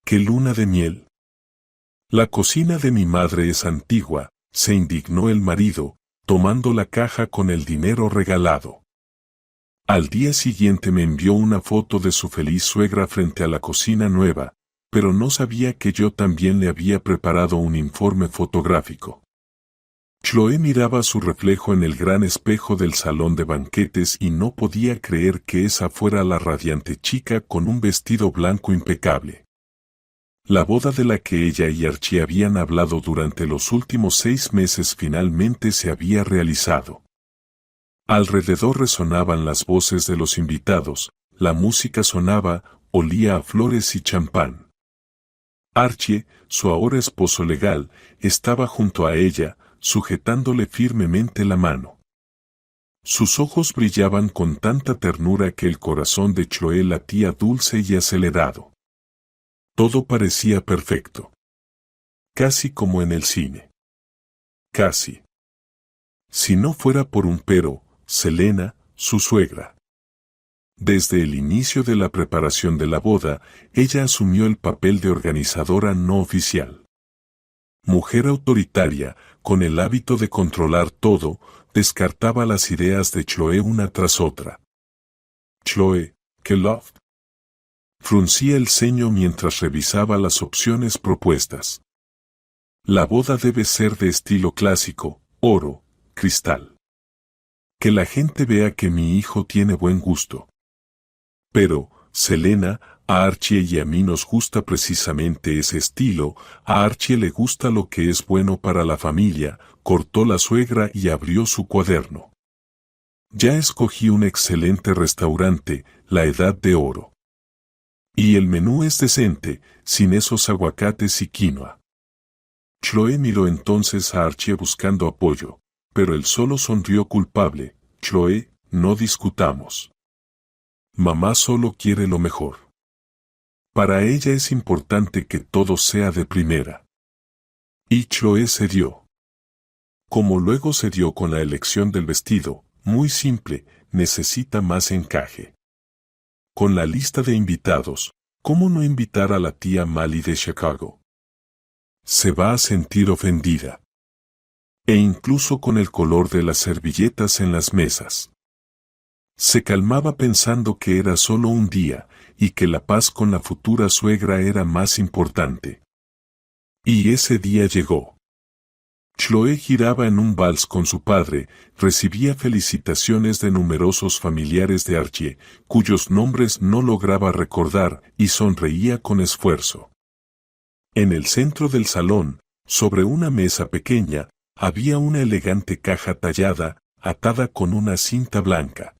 ¿Qué luna de miel? La cocina de mi madre es antigua, se indignó el marido, tomando la caja con el dinero regalado. Al día siguiente me envió una foto de su feliz suegra frente a la cocina nueva, pero no sabía que yo también le había preparado un informe fotográfico. Chloe miraba su reflejo en el gran espejo del salón de banquetes y no podía creer que esa fuera la radiante chica con un vestido blanco impecable. La boda de la que ella y Archie habían hablado durante los últimos 6 meses finalmente se había realizado. Alrededor resonaban las voces de los invitados, la música sonaba, olía a flores y champán. Archie, su ahora esposo legal, estaba junto a ella, sujetándole firmemente la mano. Sus ojos brillaban con tanta ternura que el corazón de Chloe latía dulce y acelerado. Todo parecía perfecto. Casi como en el cine. Casi. Si no fuera por un pero, Selena, su suegra. Desde el inicio de la preparación de la boda, ella asumió el papel de organizadora no oficial. Mujer autoritaria, con el hábito de controlar todo, descartaba las ideas de Chloe una tras otra. Chloe, ¿qué love? Fruncía el ceño mientras revisaba las opciones propuestas. La boda debe ser de estilo clásico, oro, cristal. Que la gente vea que mi hijo tiene buen gusto. Pero, Selena, a Archie y a mí nos gusta precisamente ese estilo, a Archie le gusta lo que es bueno para la familia, cortó la suegra y abrió su cuaderno. Ya escogí un excelente restaurante, la Edad de Oro. Y el menú es decente, sin esos aguacates y quinoa. Chloe miró entonces a Archie buscando apoyo, pero él solo sonrió culpable. Chloe, no discutamos. Mamá solo quiere lo mejor. Para ella es importante que todo sea de primera. Y Chloe cedió. Como luego cedió con la elección del vestido, muy simple, necesita más encaje. Con la lista de invitados, ¿cómo no invitar a la tía Mali de Chicago? Se va a sentir ofendida. E incluso con el color de las servilletas en las mesas. Se calmaba pensando que era solo un día, y que la paz con la futura suegra era más importante. Y ese día llegó. Chloe giraba en un vals con su padre, recibía felicitaciones de numerosos familiares de Archie, cuyos nombres no lograba recordar, y sonreía con esfuerzo. En el centro del salón, sobre una mesa pequeña, había una elegante caja tallada, atada con una cinta blanca.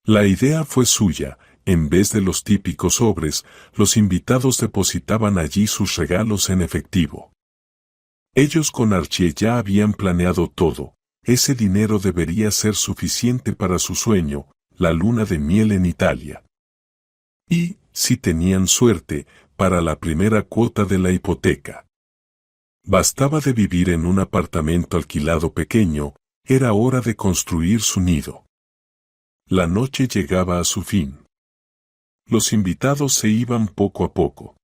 La idea fue suya. En vez de los típicos sobres, los invitados depositaban allí sus regalos en efectivo. Ellos con Archie ya habían planeado todo. Ese dinero debería ser suficiente para su sueño, la luna de miel en Italia. Y, si tenían suerte, para la primera cuota de la hipoteca. Bastaba de vivir en un apartamento alquilado pequeño, era hora de construir su nido. La noche llegaba a su fin. Los invitados se iban poco a poco.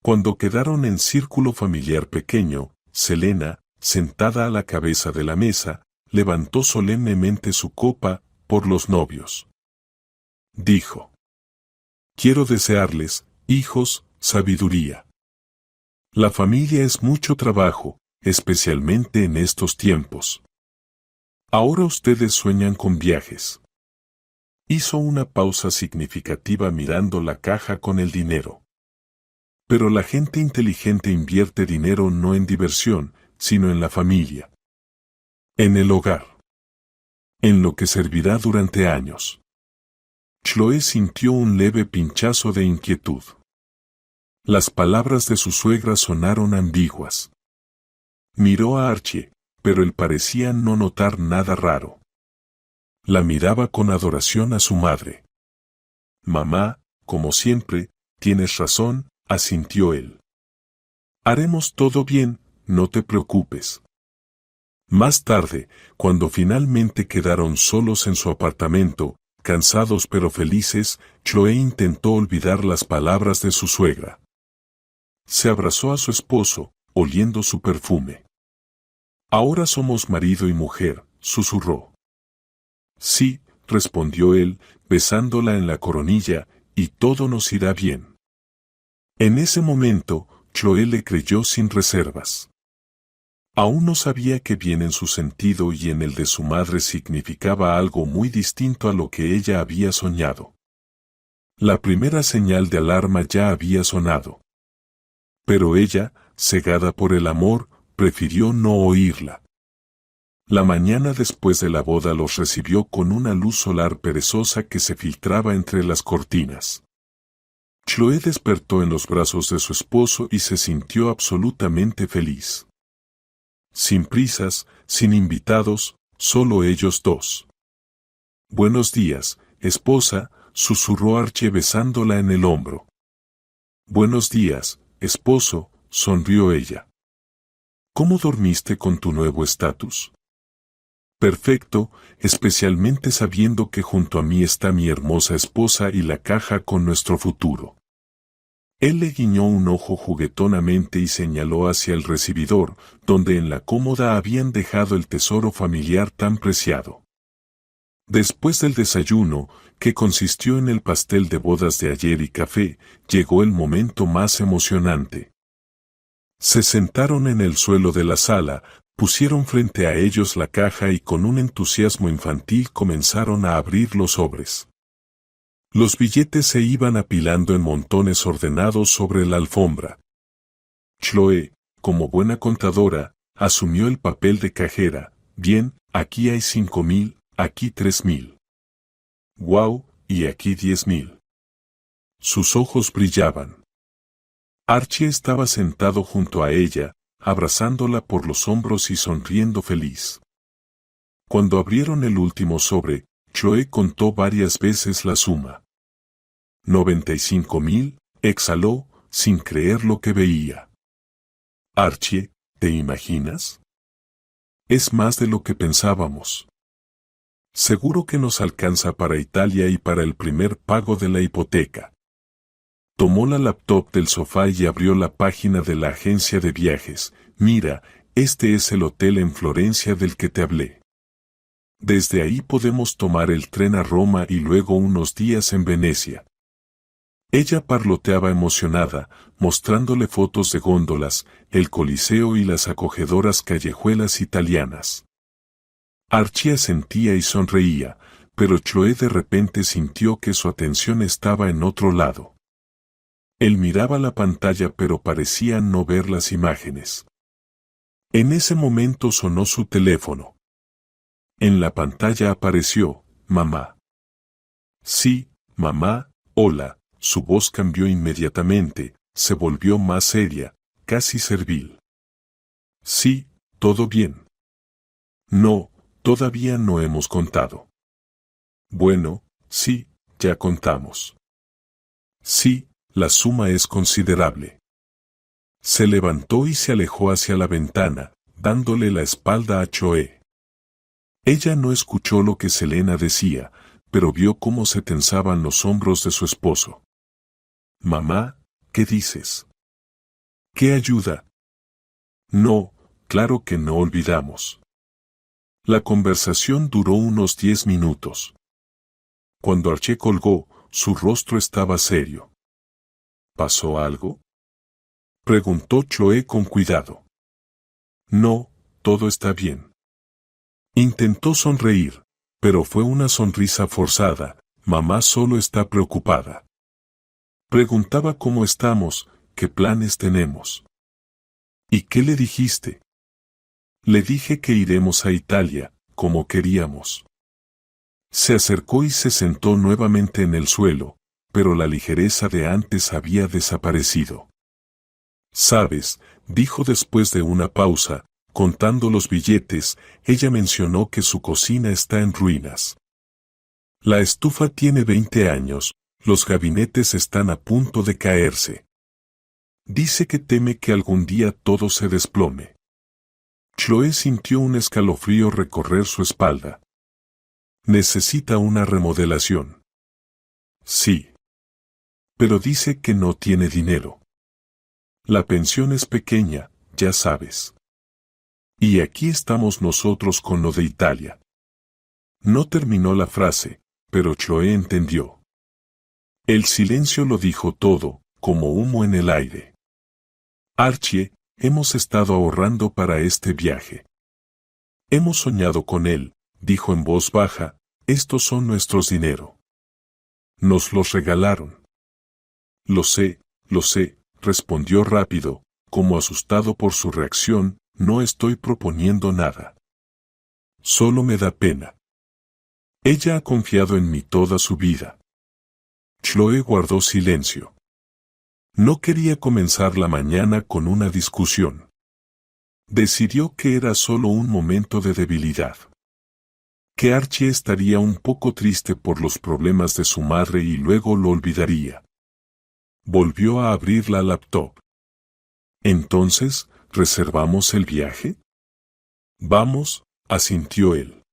Cuando quedaron en círculo familiar pequeño, Selena, sentada a la cabeza de la mesa, levantó solemnemente su copa, por los novios. Dijo: Quiero desearles, hijos, sabiduría. La familia es mucho trabajo, especialmente en estos tiempos. Ahora ustedes sueñan con viajes. Hizo una pausa significativa mirando la caja con el dinero. Pero la gente inteligente invierte dinero no en diversión, sino en la familia. En el hogar. En lo que servirá durante años. Chloe sintió un leve pinchazo de inquietud. Las palabras de su suegra sonaron ambiguas. Miró a Archie, pero él parecía no notar nada raro. La miraba con adoración a su madre. Mamá, como siempre, tienes razón, asintió él. Haremos todo bien, no te preocupes. Más tarde, cuando finalmente quedaron solos en su apartamento, cansados pero felices, Chloe intentó olvidar las palabras de su suegra. se abrazó a su esposo, oliendo su perfume. Ahora somos marido y mujer, susurró. Sí, respondió él, besándola en la coronilla, y todo nos irá bien. En ese momento, Chloé le creyó sin reservas. Aún no sabía que bien en su sentido y en el de su madre significaba algo muy distinto a lo que ella había soñado. La primera señal de alarma ya había sonado. Pero ella, cegada por el amor, prefirió no oírla. La mañana después de la boda los recibió con una luz solar perezosa que se filtraba entre las cortinas. Chloé despertó en los brazos de su esposo y se sintió absolutamente feliz. Sin prisas, sin invitados, solo ellos dos. Buenos días, esposa, susurró Archie besándola en el hombro. Buenos días, esposo, sonrió ella. ¿Cómo dormiste con tu nuevo estatus? Perfecto, especialmente sabiendo que junto a mí está mi hermosa esposa y la caja con nuestro futuro. Él le guiñó un ojo juguetonamente y señaló hacia el recibidor, donde en la cómoda habían dejado el tesoro familiar tan preciado. Después del desayuno, que consistió en el pastel de bodas de ayer y café, llegó el momento más emocionante. Se sentaron en el suelo de la sala, pusieron frente a ellos la caja y con un entusiasmo infantil comenzaron a abrir los sobres. Los billetes se iban apilando en montones ordenados sobre la alfombra. Chloé, como buena contadora, asumió el papel de cajera. Bien, aquí hay 5,000, aquí 3,000. ¡Guau! Y aquí 10,000. Sus ojos brillaban. Archie estaba sentado junto a ella, abrazándola por los hombros y sonriendo feliz. Cuando abrieron el último sobre, Chloé contó varias veces la suma. 95,000, exhaló, sin creer lo que veía. Archie, ¿te imaginas? Es más de lo que pensábamos. Seguro que nos alcanza para Italia y para el primer pago de la hipoteca. Tomó la laptop del sofá y abrió la página de la agencia de viajes. Mira, este es el hotel en Florencia del que te hablé. Desde ahí podemos tomar el tren a Roma y luego unos días en Venecia. Ella parloteaba emocionada, mostrándole fotos de góndolas, el Coliseo y las acogedoras callejuelas italianas. Archie asentía y sonreía, pero Chloé de repente sintió que su atención estaba en otro lado. Él miraba la pantalla pero parecía no ver las imágenes. En ese momento sonó su teléfono. En la pantalla apareció, mamá. Sí, mamá, hola. Su voz cambió inmediatamente, se volvió más seria, casi servil. Sí, todo bien. No, todavía no hemos contado. Bueno, sí, ya contamos. Sí, la suma es considerable. Se levantó y se alejó hacia la ventana, dándole la espalda a Chloé. Ella no escuchó lo que Selena decía, pero vio cómo se tensaban los hombros de su esposo. Mamá, ¿qué dices? ¿Qué ayuda? No, claro que no olvidamos. La conversación duró unos 10 minutos. Cuando Archie colgó, su rostro estaba serio. ¿Pasó algo? Preguntó Chloé con cuidado. No, todo está bien. Intentó sonreír, pero fue una sonrisa forzada. Mamá solo está preocupada. Preguntaba cómo estamos, qué planes tenemos. ¿Y qué le dijiste? Le dije que iremos a Italia, como queríamos. Se acercó y se sentó nuevamente en el suelo, pero la ligereza de antes había desaparecido. Sabes, dijo después de una pausa, contando los billetes, ella mencionó que su cocina está en ruinas. La estufa tiene 20 años, los gabinetes están a punto de caerse. Dice que teme que algún día todo se desplome. Chloé sintió un escalofrío recorrer su espalda. Necesita una remodelación. Sí. Pero dice que no tiene dinero. La pensión es pequeña, ya sabes. Y aquí estamos nosotros con lo de Italia. No terminó la frase, pero Chloe entendió. El silencio lo dijo todo, como humo en el aire. Archie, hemos estado ahorrando para este viaje. Hemos soñado con él, dijo en voz baja, estos son nuestros dinero. Nos los regalaron. Lo sé, respondió rápido, como asustado por su reacción, no estoy proponiendo nada. Solo me da pena. Ella ha confiado en mí toda su vida. Chloe guardó silencio. No quería comenzar la mañana con una discusión. Decidió que era solo un momento de debilidad. Que Archie estaría un poco triste por los problemas de su madre y luego lo olvidaría. Volvió a abrir la laptop. Entonces, ¿reservamos el viaje? Vamos, asintió él.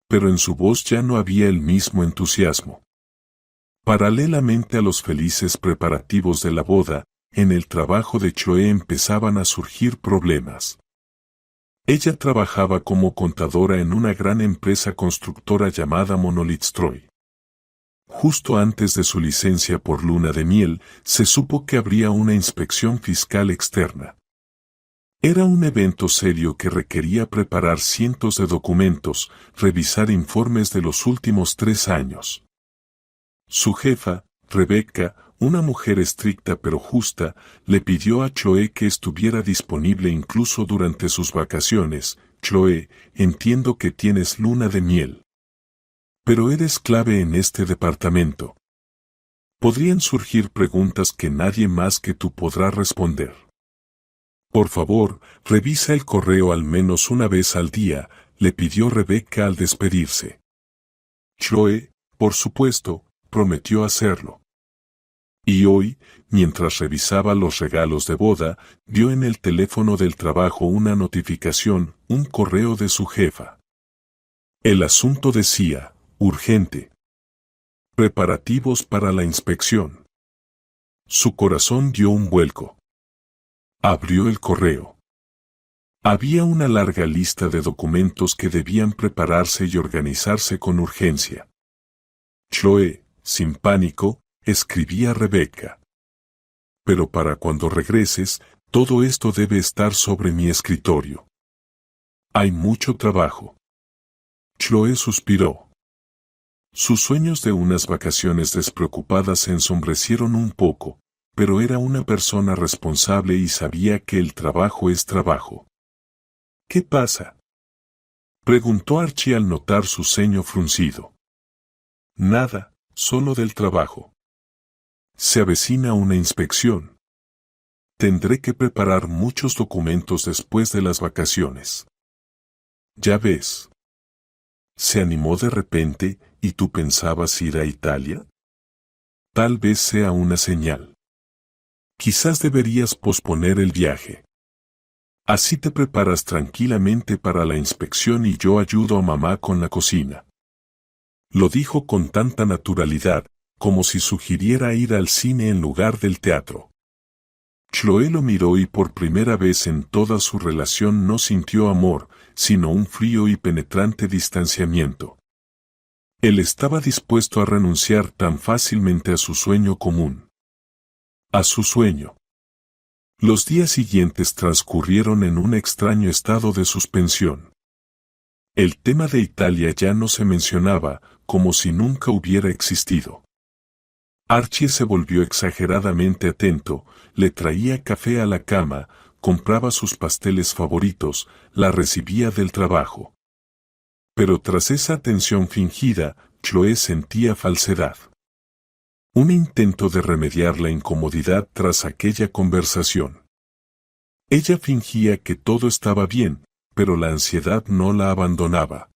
Pero en su voz ya no había el mismo entusiasmo. Paralelamente a los felices preparativos de la boda, en el trabajo de Chloe empezaban a surgir problemas. Ella trabajaba como contadora en una gran empresa constructora llamada Monolith Troy. Justo antes de su licencia por luna de miel, se supo que habría una inspección fiscal externa. Era un evento serio que requería preparar cientos de documentos, revisar informes de los últimos 3 años. Su jefa, Rebecca, una mujer estricta pero justa, le pidió a Chloe que estuviera disponible incluso durante sus vacaciones. Chloe, entiendo que tienes luna de miel. Pero eres clave en este departamento. Podrían surgir preguntas que nadie más que tú podrá responder. Por favor, revisa el correo al menos una vez al día, le pidió Rebecca al despedirse. Chloe, por supuesto, prometió hacerlo. Y hoy, mientras revisaba los regalos de boda, vio en el teléfono del trabajo una notificación, un correo de su jefa. El asunto decía, urgente. Preparativos para la inspección. Su corazón dio un vuelco. Abrió el correo. Había una larga lista de documentos que debían prepararse y organizarse con urgencia. Chloe, sin pánico, escribía a Rebecca. Pero para cuando regreses, todo esto debe estar sobre mi escritorio. Hay mucho trabajo. Chloe suspiró. Sus sueños de unas vacaciones despreocupadas se ensombrecieron un poco, pero era una persona responsable y sabía que el trabajo es trabajo. ¿Qué pasa?, preguntó Archie al notar su ceño fruncido. Nada, solo del trabajo. Se avecina una inspección. Tendré que preparar muchos documentos después de las vacaciones. Ya ves. Se animó de repente, ¿y tú pensabas ir a Italia? Tal vez sea una señal. Quizás deberías posponer el viaje. Así te preparas tranquilamente para la inspección y yo ayudo a mamá con la cocina. Lo dijo con tanta naturalidad, como si sugiriera ir al cine en lugar del teatro. Chloe lo miró y por primera vez en toda su relación no sintió amor, sino un frío y penetrante distanciamiento. Él estaba dispuesto a renunciar tan fácilmente a su sueño común. A su sueño. Los días siguientes transcurrieron en un extraño estado de suspensión. El tema de Italia ya no se mencionaba, como si nunca hubiera existido. Archie se volvió exageradamente atento, le traía café a la cama, compraba sus pasteles favoritos, la recibía del trabajo. Pero tras esa atención fingida, Chloe sentía falsedad. Un intento de remediar la incomodidad tras aquella conversación. Ella fingía que todo estaba bien, pero la ansiedad no la abandonaba.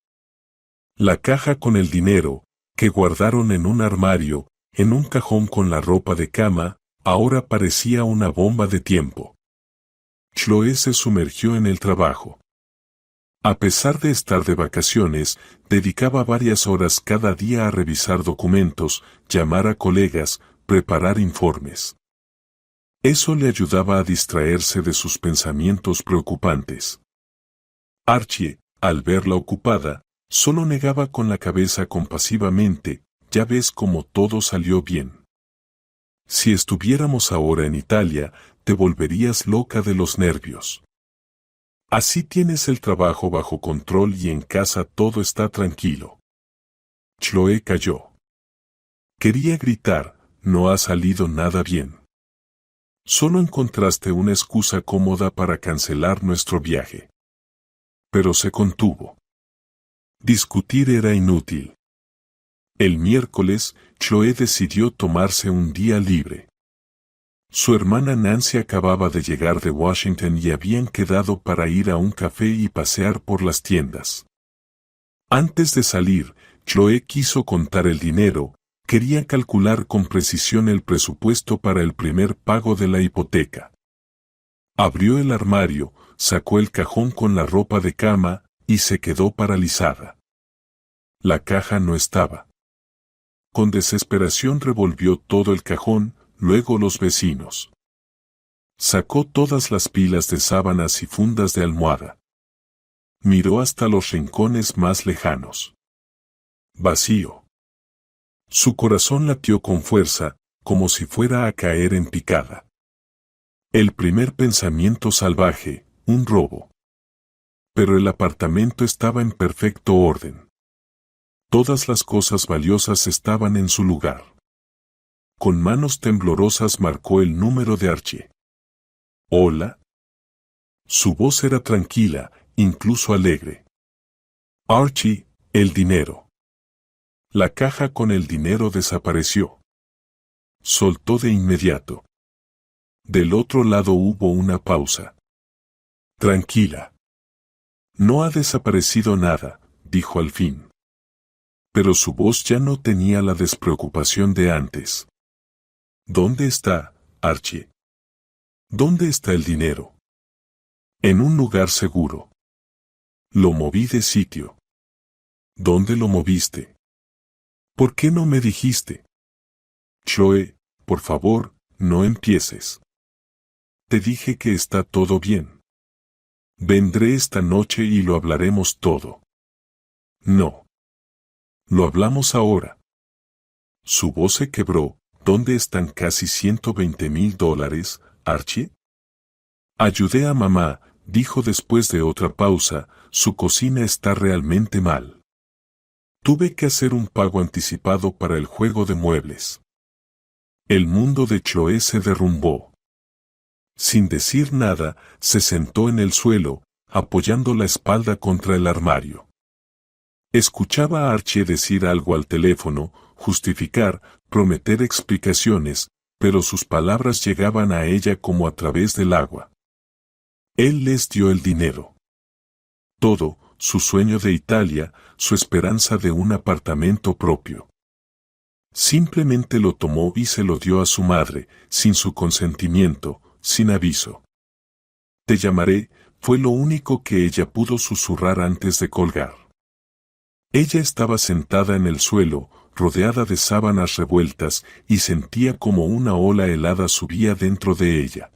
La caja con el dinero, que guardaron en un armario, en un cajón con la ropa de cama, ahora parecía una bomba de tiempo. Chloe se sumergió en el trabajo. A pesar de estar de vacaciones, dedicaba varias horas cada día a revisar documentos, llamar a colegas, preparar informes. Eso le ayudaba a distraerse de sus pensamientos preocupantes. Archie, al verla ocupada, solo negaba con la cabeza compasivamente: ya ves cómo todo salió bien. Si estuviéramos ahora en Italia, te volverías loca de los nervios. Así tienes el trabajo bajo control y en casa todo está tranquilo. Chloe calló. Quería gritar: no ha salido nada bien. Solo encontraste una excusa cómoda para cancelar nuestro viaje. Pero se contuvo. Discutir era inútil. El miércoles, Chloe decidió tomarse un día libre. Su hermana Nancy acababa de llegar de Washington y habían quedado para ir a un café y pasear por las tiendas. Antes de salir, Chloe quiso contar el dinero. Quería calcular con precisión el presupuesto para el primer pago de la hipoteca. Abrió el armario, sacó el cajón con la ropa de cama, y se quedó paralizada. La caja no estaba. Con desesperación revolvió todo el cajón, luego los vecinos. Sacó todas las pilas de sábanas y fundas de almohada. Miró hasta los rincones más lejanos. Vacío. Su corazón latió con fuerza, como si fuera a caer en picada. El primer pensamiento salvaje: un robo. Pero el apartamento estaba en perfecto orden. Todas las cosas valiosas estaban en su lugar. Con manos temblorosas marcó el número de Archie. «¿Hola?» Su voz era tranquila, incluso alegre. «Archie, el dinero». La caja con el dinero desapareció. Soltó de inmediato. Del otro lado hubo una pausa. «Tranquila. No ha desaparecido nada», dijo al fin. Pero su voz ya no tenía la despreocupación de antes. «¿Dónde está, Archie? ¿Dónde está el dinero?» «En un lugar seguro. Lo moví de sitio». «¿Dónde lo moviste? ¿Por qué no me dijiste?» «Chloe, por favor, no empieces. Te dije que está todo bien. Vendré esta noche y lo hablaremos todo». «No. Lo hablamos ahora». Su voz se quebró. «¿Dónde están casi $120,000, Archie?» «Ayudé a mamá», dijo después de otra pausa. «Su cocina está realmente mal. Tuve que hacer un pago anticipado para el juego de muebles». El mundo de Chloe se derrumbó. Sin decir nada, se sentó en el suelo, apoyando la espalda contra el armario. Escuchaba a Archie decir algo al teléfono, justificar, prometer explicaciones, pero sus palabras llegaban a ella como a través del agua. Él les dio el dinero. Todo, su sueño de Italia, su esperanza de un apartamento propio. Simplemente lo tomó y se lo dio a su madre, sin su consentimiento, sin aviso. «Te llamaré», fue lo único que ella pudo susurrar antes de colgar. Ella estaba sentada en el suelo, rodeada de sábanas revueltas, y sentía como una ola helada subía dentro de ella.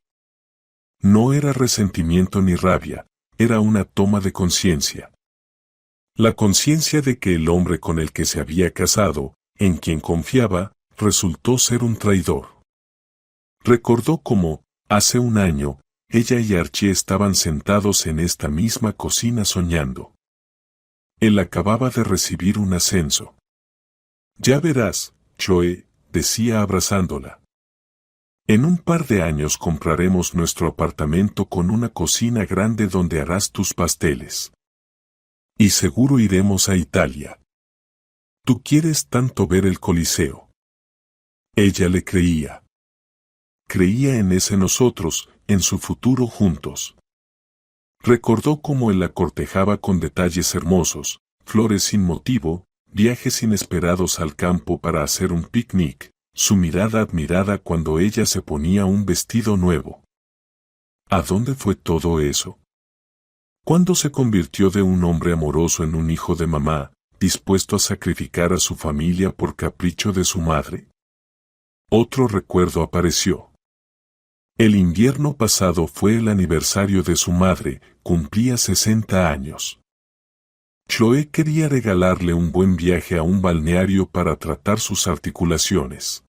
No era resentimiento ni rabia, era una toma de conciencia. La conciencia de que el hombre con el que se había casado, en quien confiaba, resultó ser un traidor. Recordó cómo, hace un año, ella y Archie estaban sentados en esta misma cocina soñando. Él acababa de recibir un ascenso. «Ya verás, Chloe», decía abrazándola. «En un par de años compraremos nuestro apartamento con una cocina grande donde harás tus pasteles. Y seguro iremos a Italia. Tú quieres tanto ver el Coliseo». Ella le creía. Creía en ese nosotros, en su futuro juntos. Recordó cómo él la cortejaba con detalles hermosos, flores sin motivo, viajes inesperados al campo para hacer un picnic, su mirada admirada cuando ella se ponía un vestido nuevo. ¿A dónde fue todo eso? ¿Cuándo se convirtió de un hombre amoroso en un hijo de mamá, dispuesto a sacrificar a su familia por capricho de su madre? Otro recuerdo apareció. El invierno pasado fue el aniversario de su madre, cumplía 60 años. Chloe quería regalarle un buen viaje a un balneario para tratar sus articulaciones.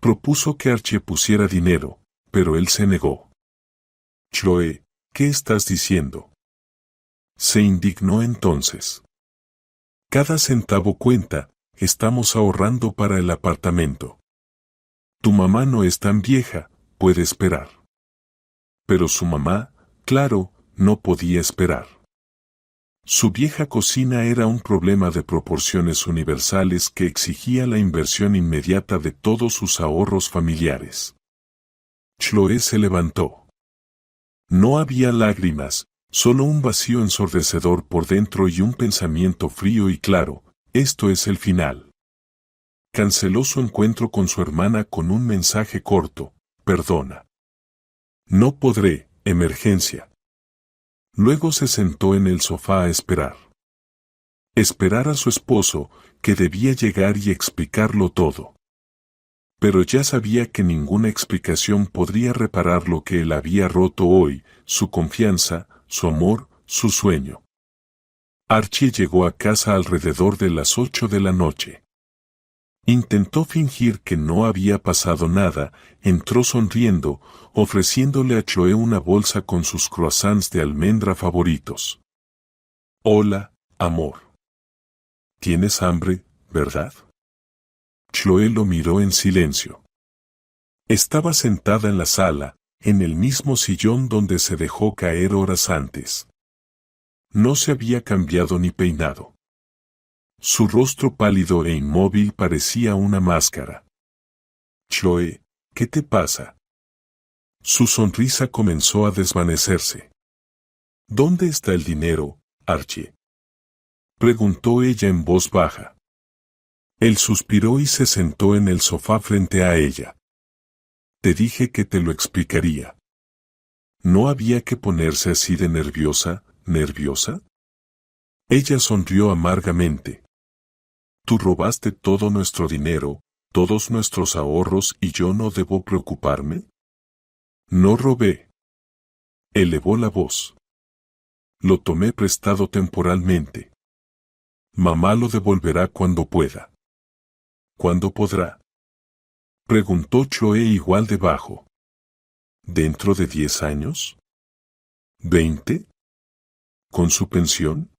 Propuso que Archie pusiera dinero, pero él se negó. Chloe, ¿qué estás diciendo? Se indignó entonces. Cada centavo cuenta, estamos ahorrando para el apartamento. Tu mamá no es tan vieja, puede esperar. Pero su mamá, claro, no podía esperar. Su vieja cocina era un problema de proporciones universales que exigía la inversión inmediata de todos sus ahorros familiares. Chloe se levantó. No había lágrimas, solo un vacío ensordecedor por dentro y un pensamiento frío y claro, esto es el final. Canceló su encuentro con su hermana con un mensaje corto, perdona. No podré, emergencia. Luego se sentó en el sofá a esperar. Esperar a su esposo, que debía llegar y explicarlo todo. Pero ya sabía que ninguna explicación podría reparar lo que él había roto hoy, su confianza, su amor, su sueño. Archie llegó a casa alrededor de las 8 de la noche. Intentó fingir que no había pasado nada, entró sonriendo, ofreciéndole a Chloe una bolsa con sus croissants de almendra favoritos. Hola, amor. ¿Tienes hambre, verdad? Chloe lo miró en silencio. Estaba sentada en la sala, en el mismo sillón donde se dejó caer horas antes. No se había cambiado ni peinado. Su rostro pálido e inmóvil parecía una máscara. Chloe, ¿qué te pasa? Su sonrisa comenzó a desvanecerse. ¿Dónde está el dinero, Archie? Preguntó ella en voz baja. Él suspiró y se sentó en el sofá frente a ella. Te dije que te lo explicaría. ¿No había que ponerse así de nerviosa, nerviosa? Ella sonrió amargamente. Tú robaste todo nuestro dinero, todos nuestros ahorros y yo no debo preocuparme. No robé. Elevó la voz. Lo tomé prestado temporalmente. Mamá lo devolverá cuando pueda. ¿Cuándo podrá? Preguntó Chloe igual de bajo. ¿Dentro de 10 años? ¿20? ¿Con su pensión?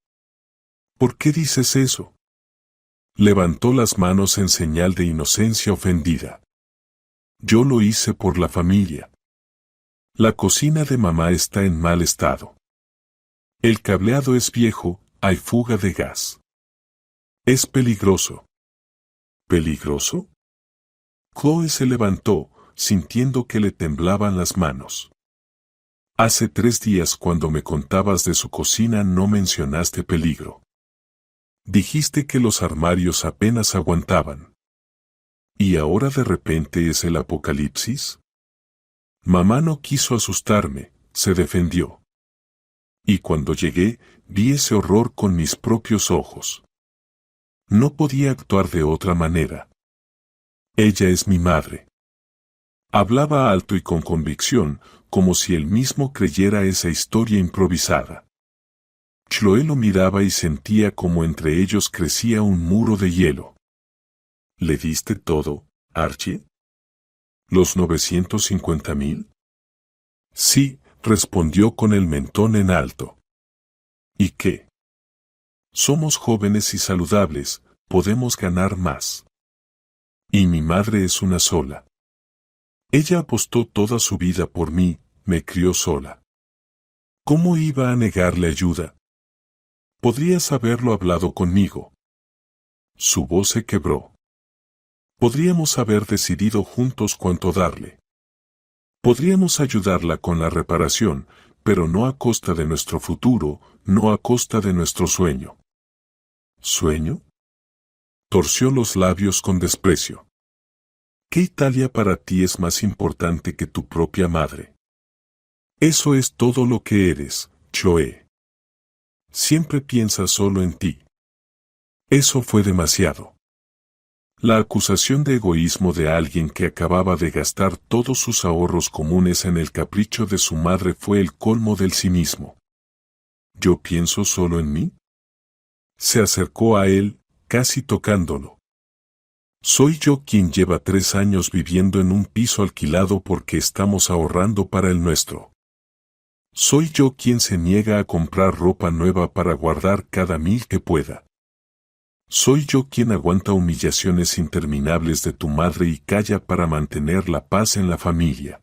¿Por qué dices eso? Levantó las manos en señal de inocencia ofendida. Yo lo hice por la familia. La cocina de mamá está en mal estado. El cableado es viejo, hay fuga de gas. Es peligroso. ¿Peligroso? Chloe se levantó, sintiendo que le temblaban las manos. Hace 3 días cuando me contabas de su cocina no mencionaste peligro. Dijiste que los armarios apenas aguantaban. ¿Y ahora de repente es el apocalipsis? Mamá no quiso asustarme, se defendió. Y cuando llegué, vi ese horror con mis propios ojos. No podía actuar de otra manera. Ella es mi madre. Hablaba alto y con convicción, como si él mismo creyera esa historia improvisada. Chloe lo miraba y sentía como entre ellos crecía un muro de hielo. ¿Le diste todo, Archie? ¿Los 950,000? Sí, respondió con el mentón en alto. ¿Y qué? Somos jóvenes y saludables, podemos ganar más. Y mi madre es una sola. Ella apostó toda su vida por mí, me crió sola. ¿Cómo iba a negarle ayuda? Podrías haberlo hablado conmigo. Su voz se quebró. Podríamos haber decidido juntos cuánto darle. Podríamos ayudarla con la reparación, pero no a costa de nuestro futuro, no a costa de nuestro sueño. ¿Sueño? Torció los labios con desprecio. ¿Qué Italia para ti es más importante que tu propia madre? Eso es todo lo que eres, Chloe. Siempre piensas solo en ti. Eso fue demasiado. La acusación de egoísmo de alguien que acababa de gastar todos sus ahorros comunes en el capricho de su madre fue el colmo del cinismo. ¿Yo pienso solo en mí? Se acercó a él, casi tocándolo. Soy yo quien lleva 3 años viviendo en un piso alquilado porque estamos ahorrando para el nuestro. Soy yo quien se niega a comprar ropa nueva para guardar cada 1000 que pueda. Soy yo quien aguanta humillaciones interminables de tu madre y calla para mantener la paz en la familia.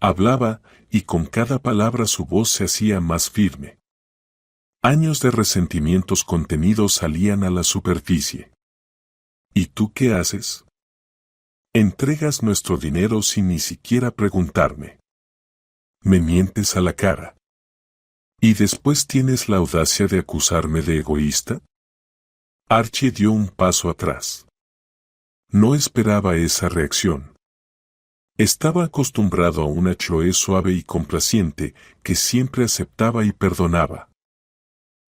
Hablaba, y con cada palabra su voz se hacía más firme. Años de resentimientos contenidos salían a la superficie. ¿Y tú qué haces? Entregas nuestro dinero sin ni siquiera preguntarme. Me mientes a la cara. ¿Y después tienes la audacia de acusarme de egoísta? Archie dio un paso atrás. No esperaba esa reacción. Estaba acostumbrado a una Chloe suave y complaciente que siempre aceptaba y perdonaba.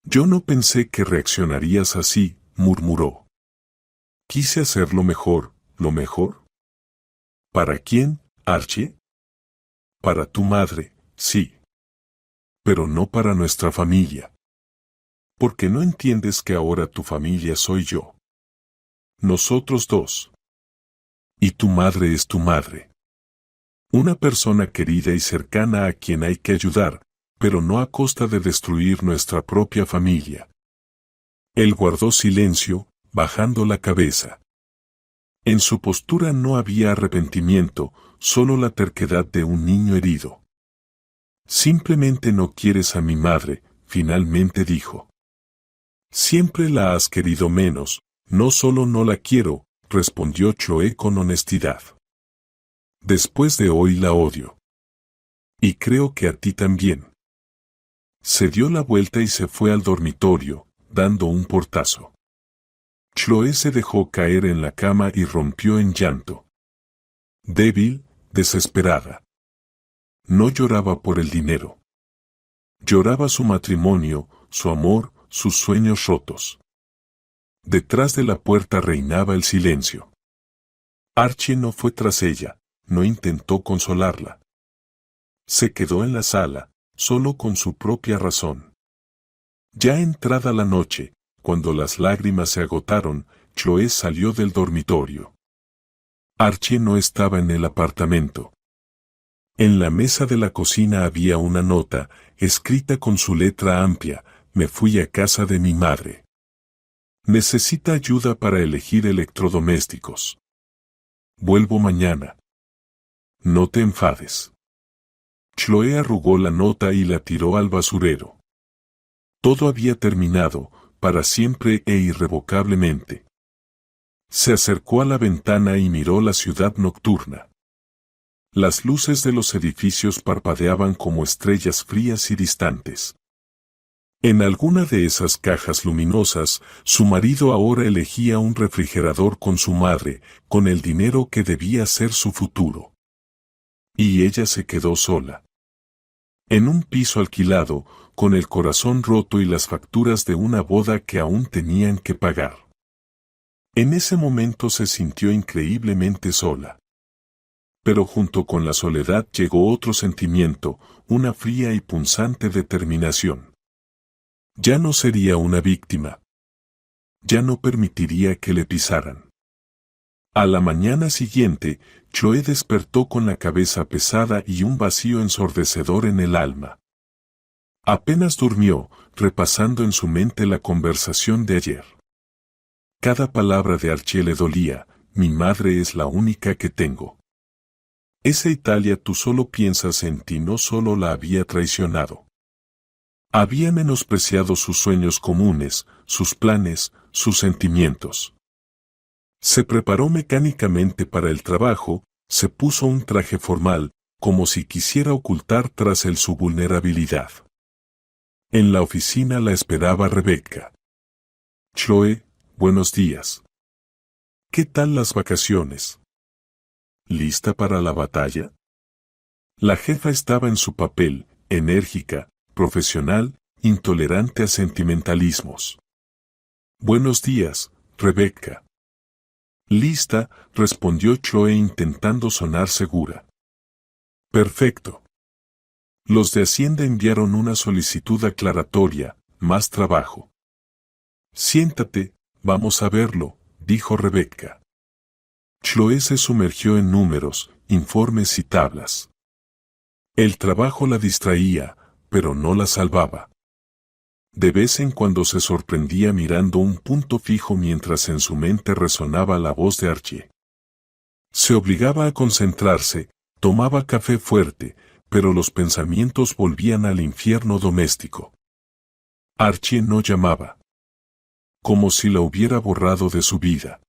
Yo no pensé que reaccionarías así, murmuró. Quise hacer lo mejor, ¿lo mejor? ¿Para quién, Archie? Para tu madre, sí. Pero no para nuestra familia. Porque no entiendes que ahora tu familia soy yo. Nosotros dos. Y tu madre es tu madre. Una persona querida y cercana a quien hay que ayudar, pero no a costa de destruir nuestra propia familia. Él guardó silencio, bajando la cabeza. En su postura no había arrepentimiento, solo la terquedad de un niño herido. Simplemente no quieres a mi madre, finalmente dijo. Siempre la has querido menos, no solo no la quiero, respondió Chloe con honestidad. Después de hoy la odio. Y creo que a ti también. Se dio la vuelta y se fue al dormitorio, dando un portazo. Chloe se dejó caer en la cama y rompió en llanto. Débil, desesperada. No lloraba por el dinero. Lloraba su matrimonio, su amor, sus sueños rotos. Detrás de la puerta reinaba el silencio. Archie no fue tras ella, no intentó consolarla. Se quedó en la sala, solo con su propia razón. Ya entrada la noche, cuando las lágrimas se agotaron, Chloe salió del dormitorio. Archie no estaba en el apartamento. En la mesa de la cocina había una nota, escrita con su letra amplia: me fui a casa de mi madre. Necesita ayuda para elegir electrodomésticos. Vuelvo mañana. No te enfades. Chloe arrugó la nota y la tiró al basurero. Todo había terminado, para siempre e irrevocablemente. Se acercó a la ventana y miró la ciudad nocturna. Las luces de los edificios parpadeaban como estrellas frías y distantes. En alguna de esas cajas luminosas, su marido ahora elegía un refrigerador con su madre, con el dinero que debía ser su futuro. Y ella se quedó sola. En un piso alquilado, con el corazón roto y las facturas de una boda que aún tenían que pagar. En ese momento se sintió increíblemente sola. Pero junto con la soledad llegó otro sentimiento, una fría y punzante determinación. Ya no sería una víctima. Ya no permitiría que le pisaran. A la mañana siguiente, Chloe despertó con la cabeza pesada y un vacío ensordecedor en el alma. Apenas durmió, repasando en su mente la conversación de ayer. Cada palabra de Archie le dolía: mi madre es la única que tengo. Esa Italia, tú solo piensas en ti, no solo la había traicionado. Había menospreciado sus sueños comunes, sus planes, sus sentimientos. Se preparó mecánicamente para el trabajo, se puso un traje formal, como si quisiera ocultar tras él su vulnerabilidad. En la oficina la esperaba Rebecca. Chloe, buenos días. ¿Qué tal las vacaciones? ¿Lista para la batalla? La jefa estaba en su papel, enérgica, profesional, intolerante a sentimentalismos. Buenos días, Rebecca. Lista, respondió Chloe intentando sonar segura. Perfecto. Los de Hacienda enviaron una solicitud aclaratoria, más trabajo. Siéntate, vamos a verlo, dijo Rebecca. Chloe se sumergió en números, informes y tablas. El trabajo la distraía, pero no la salvaba. De vez en cuando se sorprendía mirando un punto fijo mientras en su mente resonaba la voz de Archie. Se obligaba a concentrarse, tomaba café fuerte, pero los pensamientos volvían al infierno doméstico. Archie no llamaba. Como si la hubiera borrado de su vida.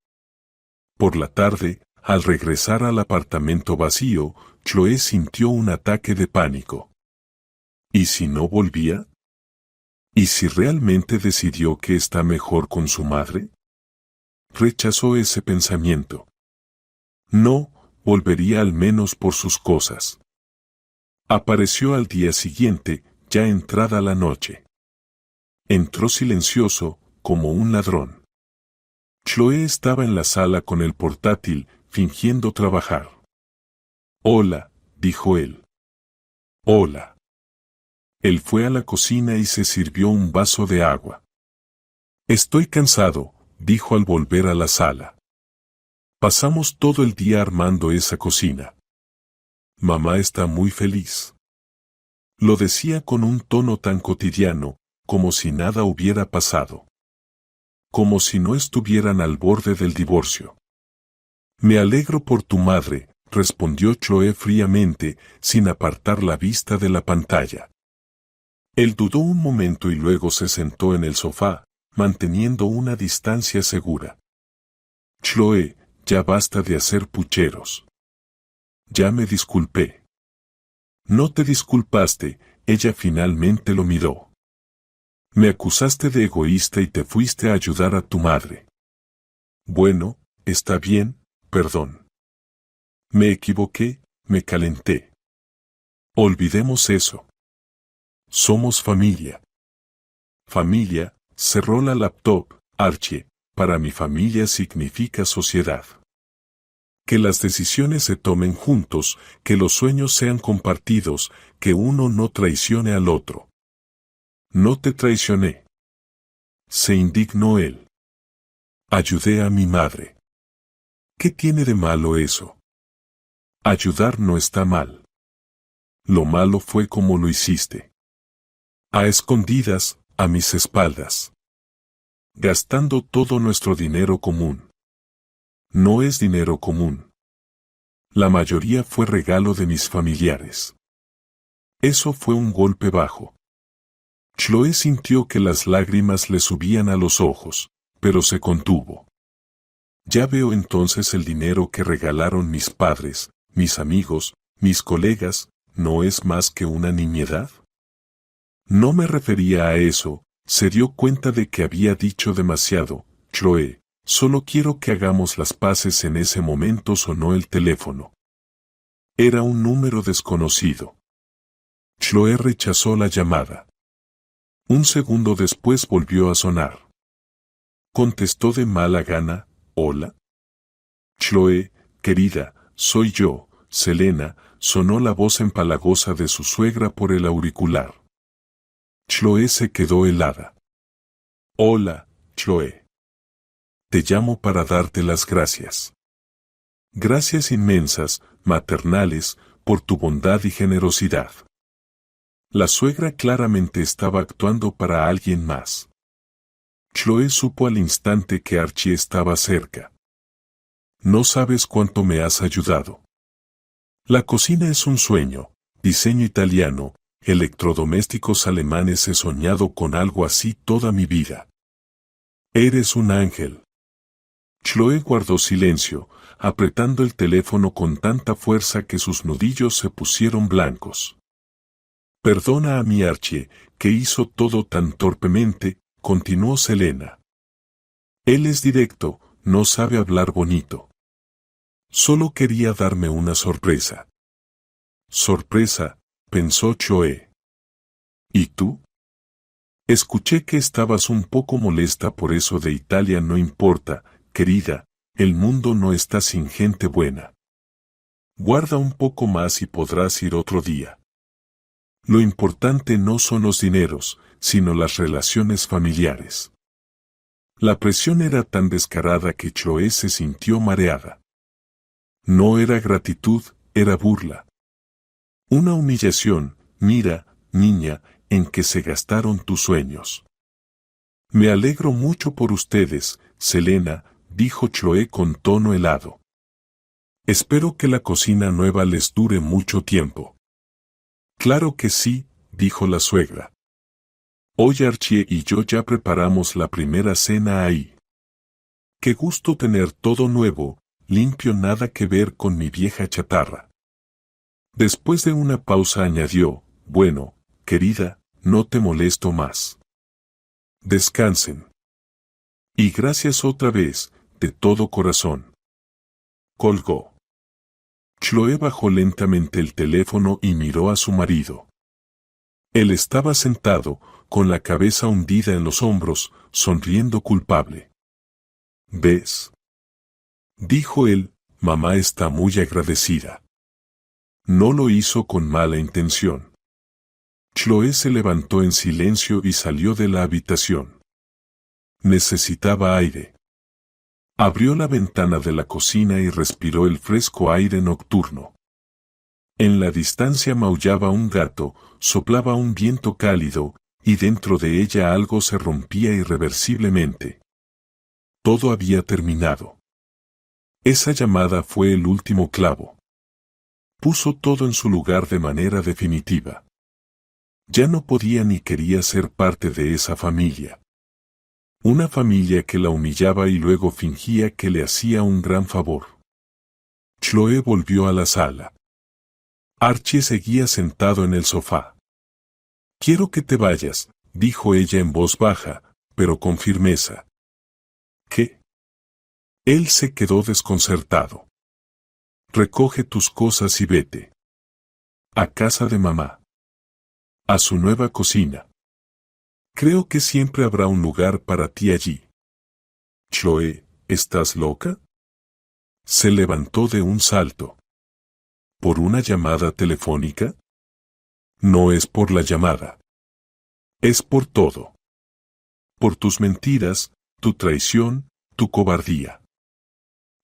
Por la tarde, al regresar al apartamento vacío, Chloe sintió un ataque de pánico. ¿Y si no volvía? ¿Y si realmente decidió que está mejor con su madre? Rechazó ese pensamiento. No, volvería al menos por sus cosas. Apareció al día siguiente, ya entrada la noche. Entró silencioso, como un ladrón. Chloe estaba en la sala con el portátil, fingiendo trabajar. Hola, dijo él. Hola. Él fue a la cocina y se sirvió un vaso de agua. Estoy cansado, dijo al volver a la sala. Pasamos todo el día armando esa cocina. Mamá está muy feliz. Lo decía con un tono tan cotidiano, como si nada hubiera pasado. Como si no estuvieran al borde del divorcio. Me alegro por tu madre, respondió Chloe fríamente, sin apartar la vista de la pantalla. Él dudó un momento y luego se sentó en el sofá, manteniendo una distancia segura. Chloe, ya basta de hacer pucheros. Ya me disculpé. No te disculpaste, ella finalmente lo miró. Me acusaste de egoísta y te fuiste a ayudar a tu madre. Bueno, está bien, perdón. Me equivoqué, me calenté. Olvidemos eso. Somos familia. Familia, cerró la laptop, Archie, para mi familia significa sociedad. Que las decisiones se tomen juntos, que los sueños sean compartidos, que uno no traicione al otro. No te traicioné. Se indignó él. Ayudé a mi madre. ¿Qué tiene de malo eso? Ayudar no está mal. Lo malo fue como lo hiciste. A escondidas, a mis espaldas. Gastando todo nuestro dinero común. No es dinero común. La mayoría fue regalo de mis familiares. Eso fue un golpe bajo. Chloe sintió que las lágrimas le subían a los ojos, pero se contuvo. Ya veo entonces el dinero que regalaron mis padres, mis amigos, mis colegas, ¿no es más que una nimiedad? No me refería a eso, se dio cuenta de que había dicho demasiado. Chloe, solo quiero que hagamos las paces. En ese momento sonó el teléfono. Era un número desconocido. Chloe rechazó la llamada. Un segundo después volvió a sonar. Contestó de mala gana, ¿hola? Chloe, querida, soy yo, Selena, sonó la voz empalagosa de su suegra por el auricular. Chloe se quedó helada. Hola, Chloe. Te llamo para darte las gracias. Gracias inmensas, maternales, por tu bondad y generosidad. La suegra claramente estaba actuando para alguien más. Chloe supo al instante que Archie estaba cerca. No sabes cuánto me has ayudado. La cocina es un sueño, diseño italiano, electrodomésticos alemanes. He soñado con algo así toda mi vida. Eres un ángel. Chloe guardó silencio, apretando el teléfono con tanta fuerza que sus nudillos se pusieron blancos. Perdona a mi Archie, que hizo todo tan torpemente, continuó Selena. Él es directo, no sabe hablar bonito. Solo quería darme una sorpresa. Sorpresa, pensó Chloe. ¿Y tú? Escuché que estabas un poco molesta por eso de Italia. No importa, querida, El mundo no está sin gente buena. Guarda un poco más y podrás ir otro día. Lo importante no son los dineros, sino las relaciones familiares. La presión era tan descarada que Chloé se sintió mareada. No era gratitud, era burla. Una humillación, mira, niña, en que se gastaron tus sueños. Me alegro mucho por ustedes, Selena, dijo Chloé con tono helado. Espero que la cocina nueva les dure mucho tiempo. Claro que sí, dijo la suegra. Hoy Archie y yo ya preparamos la primera cena ahí. Qué gusto tener todo nuevo, limpio, nada que ver con mi vieja chatarra. Después de una pausa añadió, bueno, querida, no te molesto más. Descansen. Y gracias otra vez, de todo corazón. Colgó. Chloé bajó lentamente el teléfono y miró a su marido. Él estaba sentado, con la cabeza hundida en los hombros, sonriendo culpable. ¿Ves? Dijo él, mamá está muy agradecida. No lo hizo con mala intención. Chloé se levantó en silencio y salió de la habitación. Necesitaba aire. Abrió la ventana de la cocina y respiró el fresco aire nocturno. En la distancia maullaba un gato, soplaba un viento cálido, y dentro de ella algo se rompía irreversiblemente. Todo había terminado. Esa llamada fue el último clavo. Puso todo en su lugar de manera definitiva. Ya no podía ni quería ser parte de esa familia. Una familia que la humillaba y luego fingía que le hacía un gran favor. Chloé volvió a la sala. Archie seguía sentado en el sofá. Quiero que te vayas, dijo ella en voz baja, pero con firmeza. ¿Qué? Él se quedó desconcertado. Recoge tus cosas y vete. A casa de mamá. A su nueva cocina. Creo que siempre habrá un lugar para ti allí. Chloé, ¿estás loca? Se levantó de un salto. ¿Por una llamada telefónica? No es por la llamada. Es por todo. Por tus mentiras, tu traición, tu cobardía.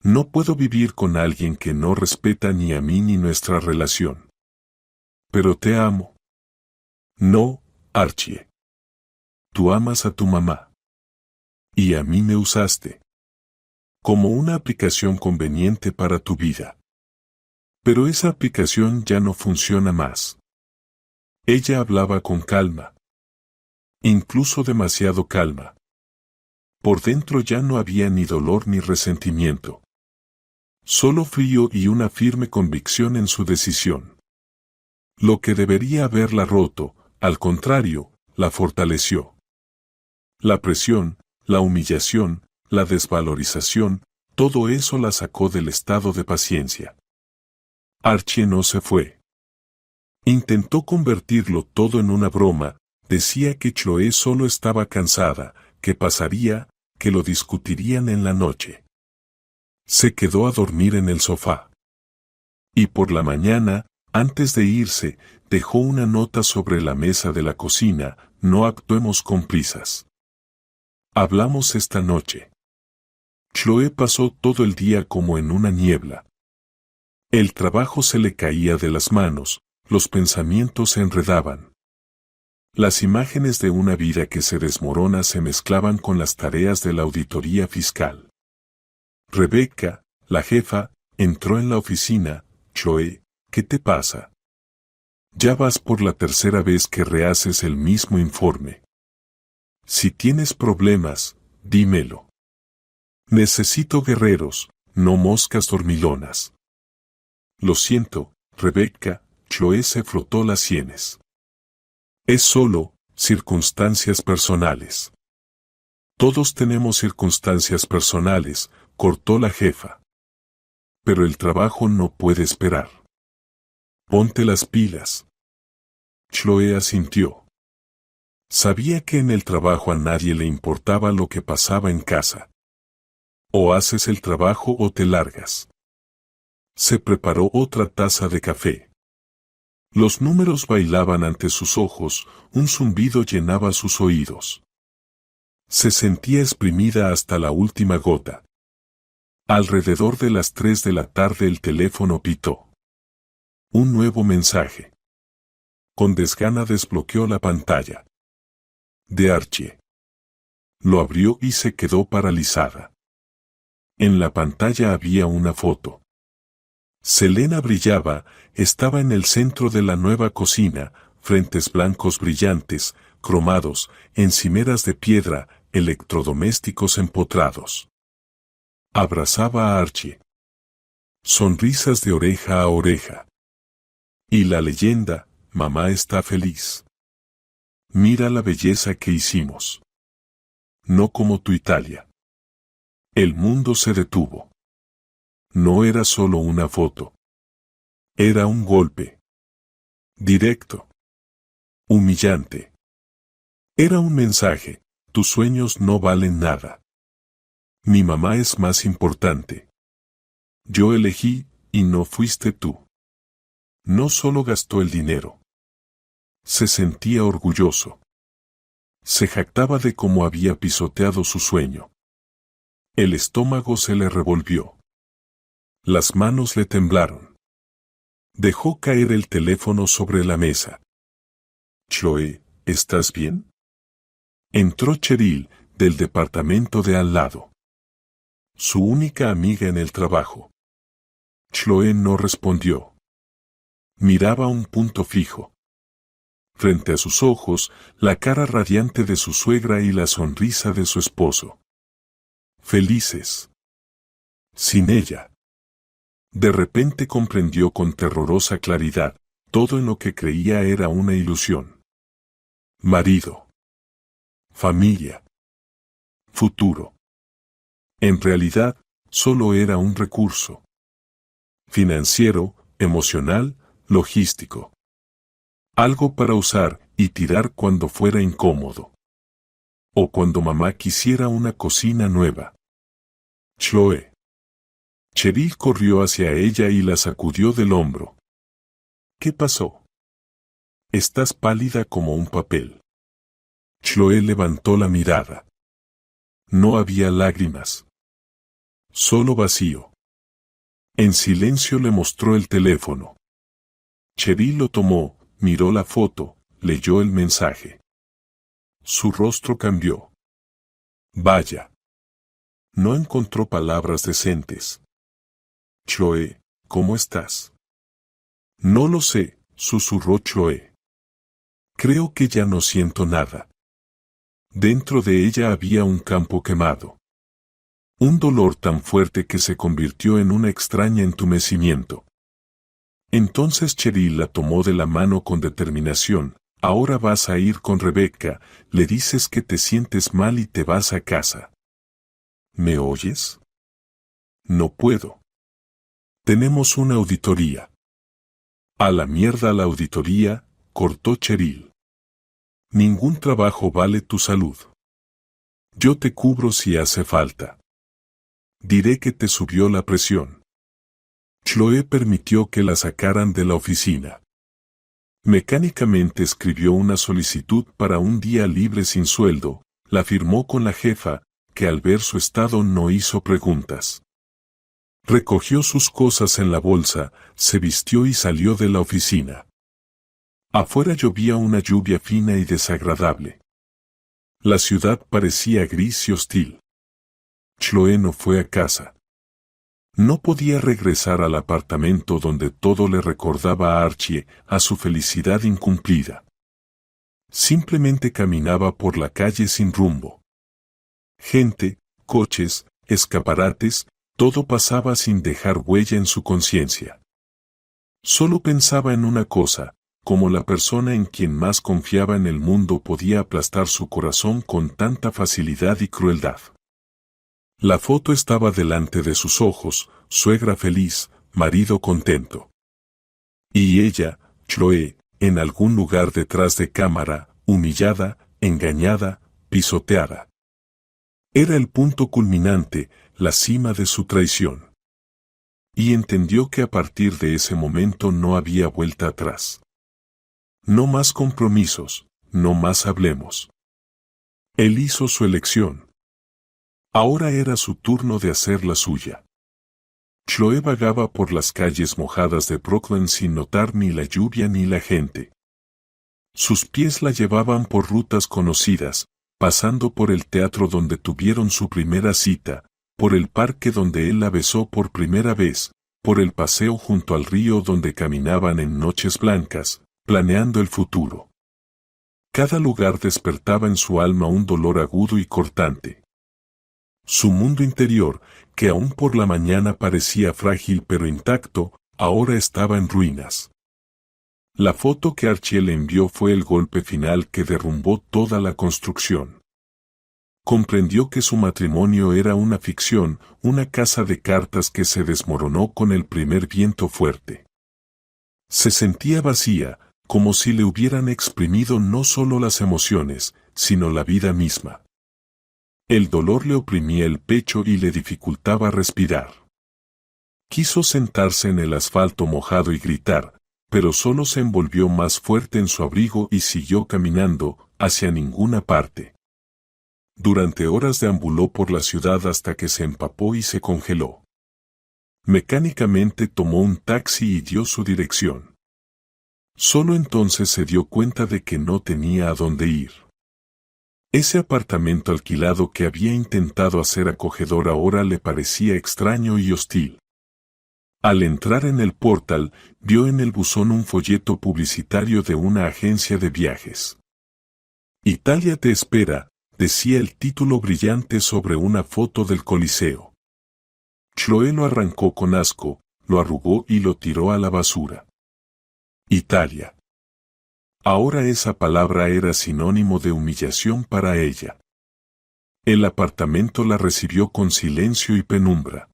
No puedo vivir con alguien que no respeta ni a mí ni nuestra relación. Pero te amo. No, Archie. Tú amas a tu mamá. Y a mí me usaste. Como una aplicación conveniente para tu vida. Pero esa aplicación ya no funciona más. Ella hablaba con calma. Incluso demasiado calma. Por dentro ya no había ni dolor ni resentimiento. Solo frío y una firme convicción en su decisión. Lo que debería haberla roto, al contrario, la fortaleció. La presión, la humillación, la desvalorización, todo eso la sacó del estado de paciencia. Archie no se fue. Intentó convertirlo todo en una broma, decía que Chloé solo estaba cansada, que pasaría, que lo discutirían en la noche. Se quedó a dormir en el sofá. Y por la mañana, antes de irse, dejó una nota sobre la mesa de la cocina, no actuemos con prisas. Hablamos esta noche. Chloé pasó todo el día como en una niebla. El trabajo se le caía de las manos, los pensamientos se enredaban. Las imágenes de una vida que se desmorona se mezclaban con las tareas de la auditoría fiscal. Rebeca, la jefa, entró en la oficina. Chloé, ¿qué te pasa? Ya vas por la tercera vez que rehaces el mismo informe. Si tienes problemas, dímelo. Necesito guerreros, no moscas dormilonas. Lo siento, Rebeca, Chloé se frotó las sienes. Es solo, circunstancias personales. Todos tenemos circunstancias personales, cortó la jefa. Pero el trabajo no puede esperar. Ponte las pilas. Chloé asintió. Sabía que en el trabajo a nadie le importaba lo que pasaba en casa. O haces el trabajo o te largas. Se preparó otra taza de café. Los números bailaban ante sus ojos, un zumbido llenaba sus oídos. Se sentía exprimida hasta la última gota. Alrededor de las 3 de la tarde el teléfono pitó. Un nuevo mensaje. Con desgana desbloqueó la pantalla. De Archie. Lo abrió y se quedó paralizada. En la pantalla había una foto. Selena brillaba, estaba en el centro de la nueva cocina, frentes blancos brillantes, cromados, encimeras de piedra, electrodomésticos empotrados. Abrazaba a Archie. Sonrisas de oreja a oreja. Y la leyenda, mamá está feliz. Mira la belleza que hicimos. No como tu Italia. El mundo se detuvo. No era solo una foto. Era un golpe. Directo. Humillante. Era un mensaje, tus sueños no valen nada. Mi mamá es más importante. Yo elegí, y no fuiste tú. No solo gastó el dinero. Se sentía orgulloso. Se jactaba de cómo había pisoteado su sueño. El estómago se le revolvió. Las manos le temblaron. Dejó caer el teléfono sobre la mesa. Chloe, ¿estás bien? Entró Cheryl, del departamento de al lado. Su única amiga en el trabajo. Chloe no respondió. Miraba un punto fijo. Frente a sus ojos, la cara radiante de su suegra y la sonrisa de su esposo. Felices. Sin ella. De repente comprendió con terrorosa claridad, todo en lo que creía era una ilusión. Marido. Familia. Futuro. En realidad, solo era un recurso. Financiero, emocional, logístico. Algo para usar y tirar cuando fuera incómodo. O cuando mamá quisiera una cocina nueva. Chloe. Cheryl corrió hacia ella y la sacudió del hombro. ¿Qué pasó? Estás pálida como un papel. Chloe levantó la mirada. No había lágrimas. Solo vacío. En silencio le mostró el teléfono. Cheryl lo tomó, miró la foto, leyó el mensaje. Su rostro cambió. Vaya. No encontró palabras decentes. Chloe, ¿cómo estás? No lo sé, susurró Chloe. Creo que ya no siento nada. Dentro de ella había un campo quemado. Un dolor tan fuerte que se convirtió en un extraño entumecimiento. Entonces Cheryl la tomó de la mano con determinación. Ahora vas a ir con Rebecca, le dices que te sientes mal y te vas a casa. ¿Me oyes? No puedo. Tenemos una auditoría. A la mierda la auditoría, cortó Cheryl. Ningún trabajo vale tu salud. Yo te cubro si hace falta. Diré que te subió la presión. Chloe permitió que la sacaran de la oficina. Mecánicamente escribió una solicitud para un día libre sin sueldo, la firmó con la jefa, que al ver su estado no hizo preguntas. Recogió sus cosas en la bolsa, se vistió y salió de la oficina. Afuera llovía una lluvia fina y desagradable. La ciudad parecía gris y hostil. Chloe no fue a casa. No podía regresar al apartamento donde todo le recordaba a Archie, a su felicidad incumplida. Simplemente caminaba por la calle sin rumbo. Gente, coches, escaparates, todo pasaba sin dejar huella en su conciencia. Solo pensaba en una cosa, cómo la persona en quien más confiaba en el mundo podía aplastar su corazón con tanta facilidad y crueldad. La foto estaba delante de sus ojos, suegra feliz, marido contento. Y ella, Chloe, en algún lugar detrás de cámara, humillada, engañada, pisoteada. Era el punto culminante, la cima de su traición. Y entendió que a partir de ese momento no había vuelta atrás. No más compromisos, no más hablemos. Él hizo su elección. Ahora era su turno de hacer la suya. Chloe vagaba por las calles mojadas de Brooklyn sin notar ni la lluvia ni la gente. Sus pies la llevaban por rutas conocidas, pasando por el teatro donde tuvieron su primera cita, por el parque donde él la besó por primera vez, por el paseo junto al río donde caminaban en noches blancas, planeando el futuro. Cada lugar despertaba en su alma un dolor agudo y cortante. Su mundo interior, que aún por la mañana parecía frágil pero intacto, ahora estaba en ruinas. La foto que Archie le envió fue el golpe final que derrumbó toda la construcción. Comprendió que su matrimonio era una ficción, una casa de cartas que se desmoronó con el primer viento fuerte. Se sentía vacía, como si le hubieran exprimido no solo las emociones, sino la vida misma. El dolor le oprimía el pecho y le dificultaba respirar. Quiso sentarse en el asfalto mojado y gritar, pero solo se envolvió más fuerte en su abrigo y siguió caminando, hacia ninguna parte. Durante horas deambuló por la ciudad hasta que se empapó y se congeló. Mecánicamente tomó un taxi y dio su dirección. Solo entonces se dio cuenta de que no tenía a dónde ir. Ese apartamento alquilado que había intentado hacer acogedor ahora le parecía extraño y hostil. Al entrar en el portal, vio en el buzón un folleto publicitario de una agencia de viajes. Italia te espera, decía el título brillante sobre una foto del Coliseo. Chloe lo arrancó con asco, lo arrugó y lo tiró a la basura. Italia. Ahora esa palabra era sinónimo de humillación para ella. El apartamento la recibió con silencio y penumbra.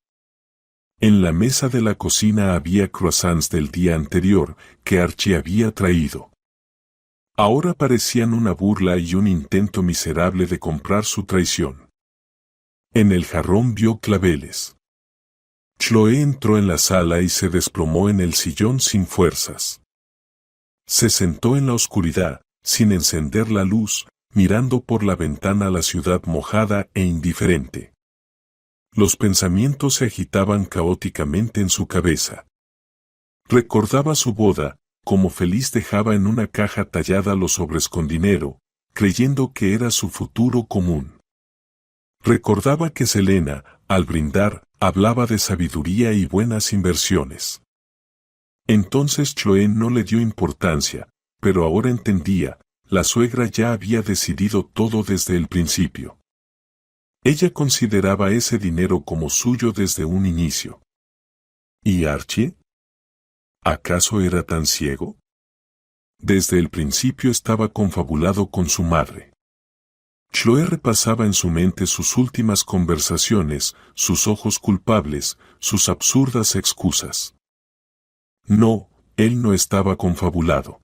En la mesa de la cocina había croissants del día anterior que Archie había traído. Ahora parecían una burla y un intento miserable de comprar su traición. En el jarrón vio claveles. Chloe entró en la sala y se desplomó en el sillón sin fuerzas. Se sentó en la oscuridad, sin encender la luz, mirando por la ventana la ciudad mojada e indiferente. Los pensamientos se agitaban caóticamente en su cabeza. Recordaba su boda, como feliz dejaba en una caja tallada los sobres con dinero, creyendo que era su futuro común. Recordaba que Selena, al brindar, hablaba de sabiduría y buenas inversiones. Entonces Chloe no le dio importancia, pero ahora entendía, la suegra ya había decidido todo desde el principio. Ella consideraba ese dinero como suyo desde un inicio. ¿Y Archie? ¿Acaso era tan ciego? Desde el principio estaba confabulado con su madre. Chloe repasaba en su mente sus últimas conversaciones, sus ojos culpables, sus absurdas excusas. No, él no estaba confabulado.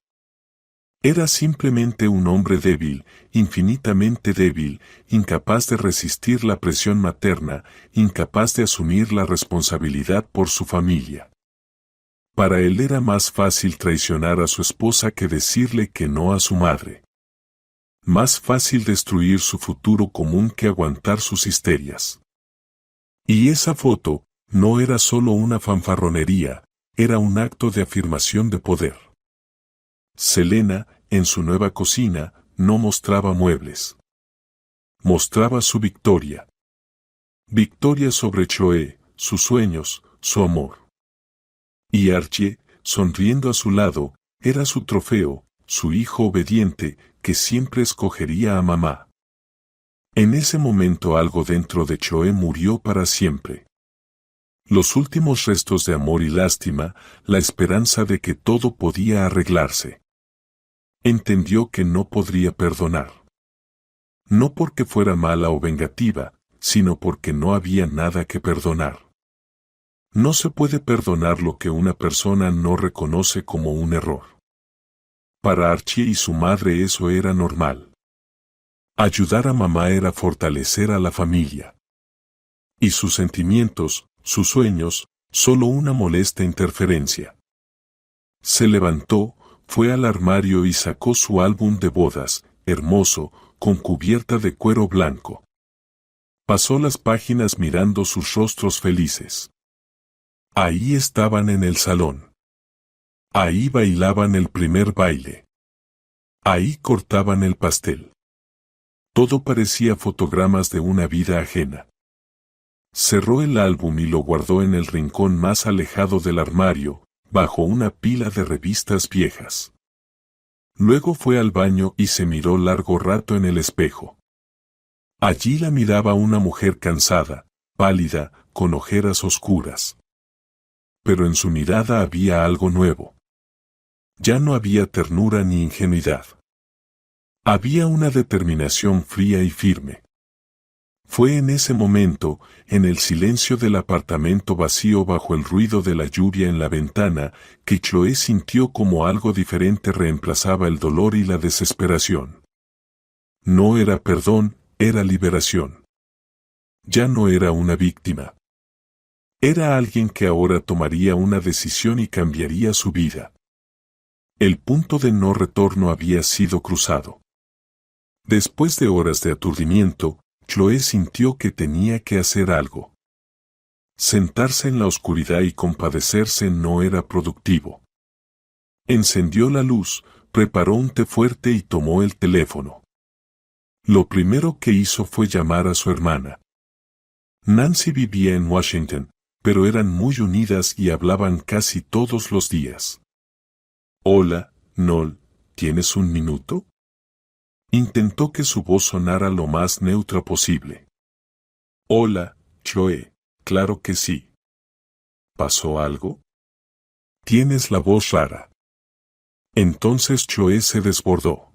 Era simplemente un hombre débil, infinitamente débil, incapaz de resistir la presión materna, incapaz de asumir la responsabilidad por su familia. Para él era más fácil traicionar a su esposa que decirle que no a su madre. Más fácil destruir su futuro común que aguantar sus histerias. Y esa foto no era solo una fanfarronería, era un acto de afirmación de poder. Selena, en su nueva cocina, no mostraba muebles. Mostraba su victoria. Victoria sobre Chloe, sus sueños, su amor. Y Archie, sonriendo a su lado, era su trofeo, su hijo obediente, que siempre escogería a mamá. En ese momento algo dentro de Chloe murió para siempre. Los últimos restos de amor y lástima, la esperanza de que todo podía arreglarse. Entendió que no podría perdonar. No porque fuera mala o vengativa, sino porque no había nada que perdonar. No se puede perdonar lo que una persona no reconoce como un error. Para Archie y su madre eso era normal. Ayudar a mamá era fortalecer a la familia. Y sus sentimientos, sus sueños, solo una molesta interferencia. Se levantó, fue al armario y sacó su álbum de bodas, hermoso, con cubierta de cuero blanco. Pasó las páginas mirando sus rostros felices. Ahí estaban en el salón. Ahí bailaban el primer baile. Ahí cortaban el pastel. Todo parecía fotogramas de una vida ajena. Cerró el álbum y lo guardó en el rincón más alejado del armario, bajo una pila de revistas viejas. Luego fue al baño y se miró largo rato en el espejo. Allí la miraba una mujer cansada, pálida, con ojeras oscuras. Pero en su mirada había algo nuevo. Ya no había ternura ni ingenuidad. Había una determinación fría y firme. Fue en ese momento, en el silencio del apartamento vacío bajo el ruido de la lluvia en la ventana, que Chloé sintió como algo diferente reemplazaba el dolor y la desesperación. No era perdón, era liberación. Ya no era una víctima. Era alguien que ahora tomaría una decisión y cambiaría su vida. El punto de no retorno había sido cruzado. Después de horas de aturdimiento, Chloé sintió que tenía que hacer algo. Sentarse en la oscuridad y compadecerse no era productivo. Encendió la luz, preparó un té fuerte y tomó el teléfono. Lo primero que hizo fue llamar a su hermana. Nancy vivía en Washington, pero eran muy unidas y hablaban casi todos los días. Hola, Noel, ¿tienes un minuto? Intentó que su voz sonara lo más neutra posible. Hola, Chloé, claro que sí. ¿Pasó algo? Tienes la voz rara. Entonces Chloé se desbordó.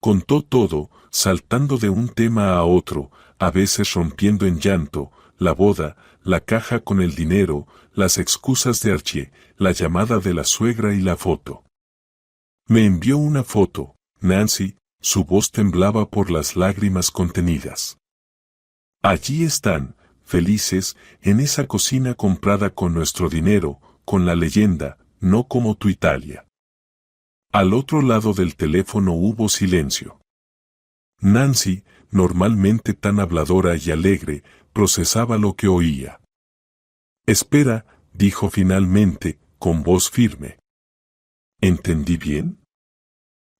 Contó todo, saltando de un tema a otro, a veces rompiendo en llanto, la boda, la caja con el dinero, las excusas de Archie, la llamada de la suegra y la foto. Me envió una foto, Nancy, su voz temblaba por las lágrimas contenidas. Allí están, felices, en esa cocina comprada con nuestro dinero, con la leyenda, no como tu Italia. Al otro lado del teléfono hubo silencio. Nancy, normalmente tan habladora y alegre, procesaba lo que oía. Espera, dijo finalmente, con voz firme. ¿Entendí bien?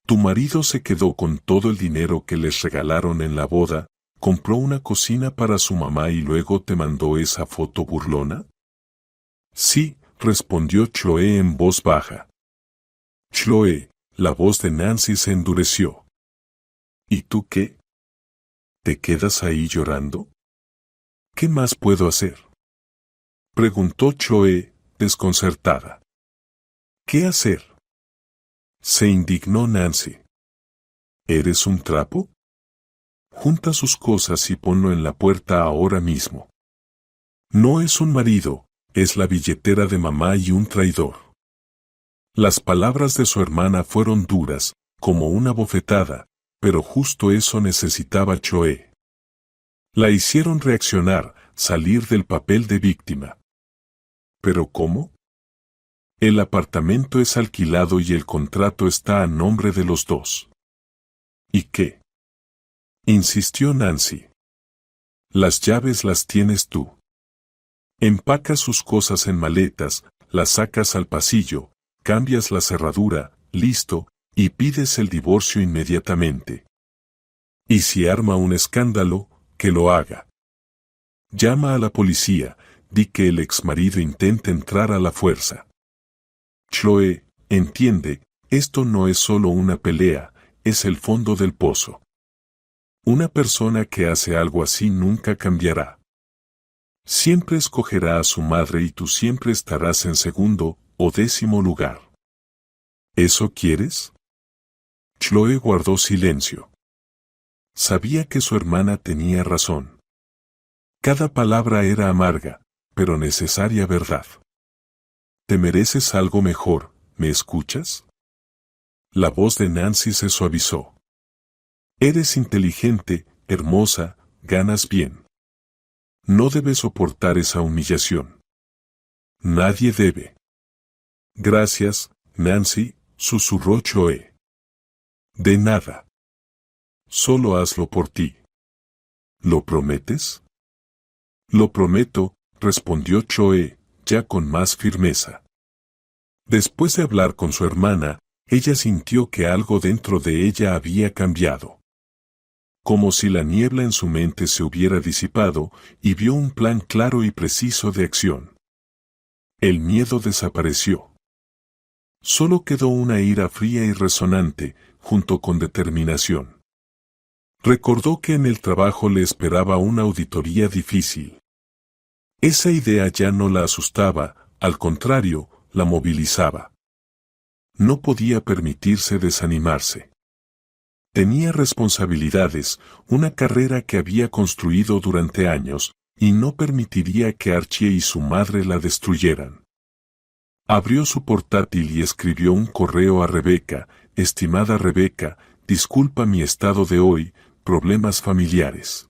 Tu marido se quedó con todo el dinero que les regalaron en la boda, compró una cocina para su mamá y luego te mandó esa foto burlona. Sí, respondió Chloé en voz baja. Chloé, la voz de Nancy se endureció. ¿Y tú qué? ¿Te quedas ahí llorando? ¿Qué más puedo hacer? Preguntó Chloé, desconcertada. ¿Qué hacer? Se indignó Nancy. ¿Eres un trapo? Junta sus cosas y ponlo en la puerta ahora mismo. No es un marido, es la billetera de mamá y un traidor. Las palabras de su hermana fueron duras, como una bofetada, pero justo eso necesitaba Chloé. La hicieron reaccionar, salir del papel de víctima. ¿Pero cómo? El apartamento es alquilado y el contrato está a nombre de los dos. ¿Y qué? Insistió Nancy. Las llaves las tienes tú. Empacas sus cosas en maletas, las sacas al pasillo, cambias la cerradura, listo, y pides el divorcio inmediatamente. Y si arma un escándalo, que lo haga. Llama a la policía, di que el exmarido intenta entrar a la fuerza. Chloé, entiende, esto no es solo una pelea, es el fondo del pozo. Una persona que hace algo así nunca cambiará. Siempre escogerá a su madre y tú siempre estarás en segundo o décimo lugar. ¿Eso quieres? Chloé guardó silencio. Sabía que su hermana tenía razón. Cada palabra era amarga, pero necesaria verdad. Te mereces algo mejor, ¿me escuchas? La voz de Nancy se suavizó. Eres inteligente, hermosa, ganas bien. No debe soportar esa humillación. Nadie debe. Gracias, Nancy, susurró Choe. De nada. Solo hazlo por ti. ¿Lo prometes? Lo prometo, respondió Choe, ya con más firmeza. Después de hablar con su hermana, ella sintió que algo dentro de ella había cambiado. Como si la niebla en su mente se hubiera disipado, y vio un plan claro y preciso de acción. El miedo desapareció. Solo quedó una ira fría y resonante, junto con determinación. Recordó que en el trabajo le esperaba una auditoría difícil. Esa idea ya no la asustaba, al contrario, la movilizaba. No podía permitirse desanimarse. Tenía responsabilidades, una carrera que había construido durante años, y no permitiría que Archie y su madre la destruyeran. Abrió su portátil y escribió un correo a Rebeca: estimada Rebeca, disculpa mi estado de hoy, problemas familiares.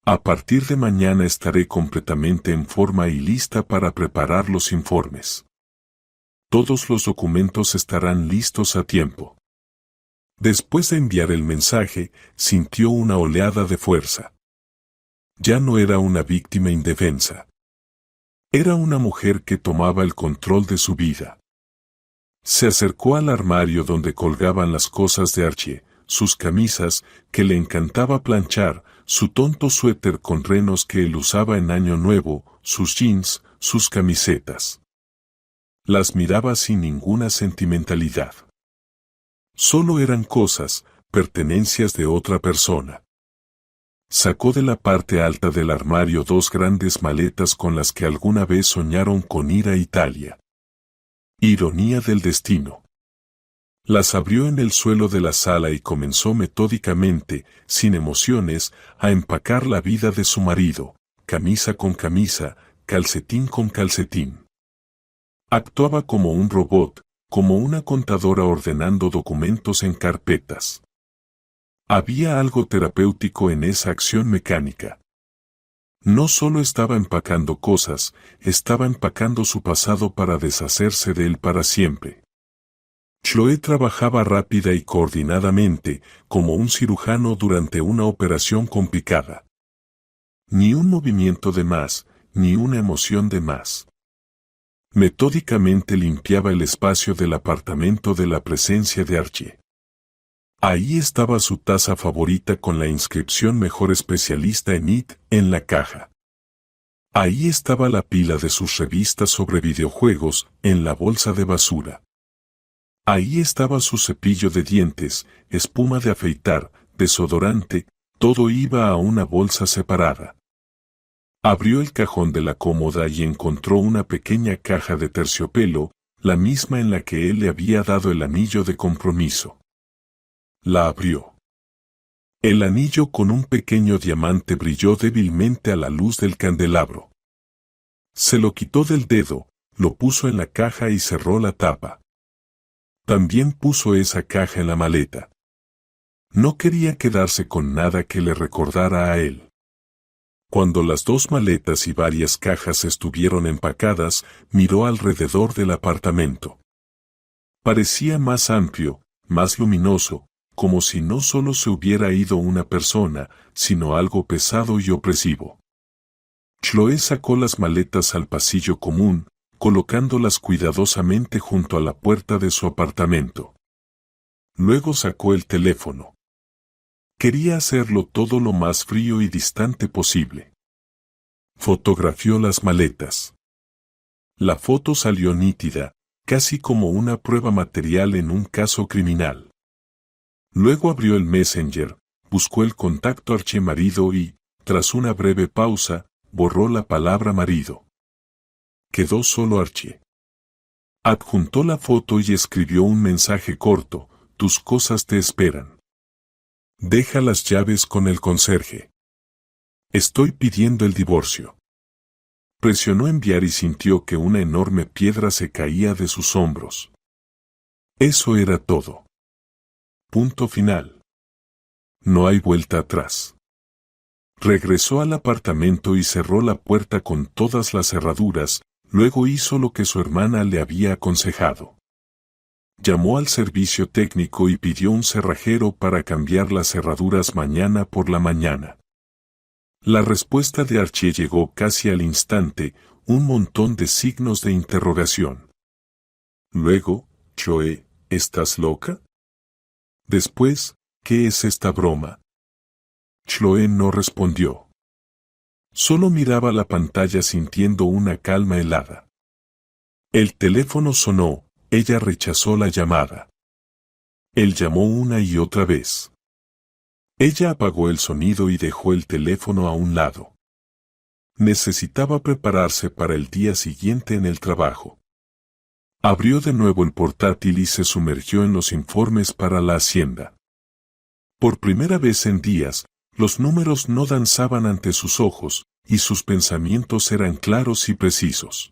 A partir de mañana estaré completamente en forma y lista para preparar los informes. Todos los documentos estarán listos a tiempo. Después de enviar el mensaje, sintió una oleada de fuerza. Ya no era una víctima indefensa. Era una mujer que tomaba el control de su vida. Se acercó al armario donde colgaban las cosas de Archie, sus camisas, que le encantaba planchar, su tonto suéter con renos que él usaba en Año Nuevo, sus jeans, sus camisetas. Las miraba sin ninguna sentimentalidad. Solo eran cosas, pertenencias de otra persona. Sacó de la parte alta del armario dos grandes maletas con las que alguna vez soñaron con ir a Italia. Ironía del destino. Las abrió en el suelo de la sala y comenzó metódicamente, sin emociones, a empacar la vida de su marido, camisa con camisa, calcetín con calcetín. Actuaba como un robot, como una contadora ordenando documentos en carpetas. Había algo terapéutico en esa acción mecánica. No solo estaba empacando cosas, estaba empacando su pasado para deshacerse de él para siempre. Chloe trabajaba rápida y coordinadamente, como un cirujano durante una operación complicada. Ni un movimiento de más, ni una emoción de más. Metódicamente limpiaba el espacio del apartamento de la presencia de Archie. Ahí estaba su taza favorita con la inscripción Mejor Especialista en IT en la caja. Ahí estaba la pila de sus revistas sobre videojuegos en la bolsa de basura. Ahí estaba su cepillo de dientes, espuma de afeitar, desodorante, todo iba a una bolsa separada. Abrió el cajón de la cómoda y encontró una pequeña caja de terciopelo, la misma en la que él le había dado el anillo de compromiso. La abrió. El anillo con un pequeño diamante brilló débilmente a la luz del candelabro. Se lo quitó del dedo, lo puso en la caja y cerró la tapa. También puso esa caja en la maleta. No quería quedarse con nada que le recordara a él. Cuando las dos maletas y varias cajas estuvieron empacadas, miró alrededor del apartamento. Parecía más amplio, más luminoso, como si no solo se hubiera ido una persona, sino algo pesado y opresivo. Chloe sacó las maletas al pasillo común, colocándolas cuidadosamente junto a la puerta de su apartamento. Luego sacó el teléfono. Quería hacerlo todo lo más frío y distante posible. Fotografió las maletas. La foto salió nítida, casi como una prueba material en un caso criminal. Luego abrió el Messenger, buscó el contacto Archie marido y, tras una breve pausa, borró la palabra marido. Quedó solo Archie. Adjuntó la foto y escribió un mensaje corto: tus cosas te esperan. Deja las llaves con el conserje. Estoy pidiendo el divorcio. Presionó enviar y sintió que una enorme piedra se caía de sus hombros. Eso era todo. Punto final. No hay vuelta atrás. Regresó al apartamento y cerró la puerta con todas las cerraduras, luego hizo lo que su hermana le había aconsejado. Llamó al servicio técnico y pidió un cerrajero para cambiar las cerraduras mañana por la mañana. La respuesta de Archie llegó casi al instante, un montón de signos de interrogación. Luego, Chloe, ¿estás loca? Después, ¿qué es esta broma? Chloe no respondió. Solo miraba la pantalla sintiendo una calma helada. El teléfono sonó, ella rechazó la llamada. Él llamó una y otra vez. Ella apagó el sonido y dejó el teléfono a un lado. Necesitaba prepararse para el día siguiente en el trabajo. Abrió de nuevo el portátil y se sumergió en los informes para la hacienda. Por primera vez en días, los números no danzaban ante sus ojos, y sus pensamientos eran claros y precisos.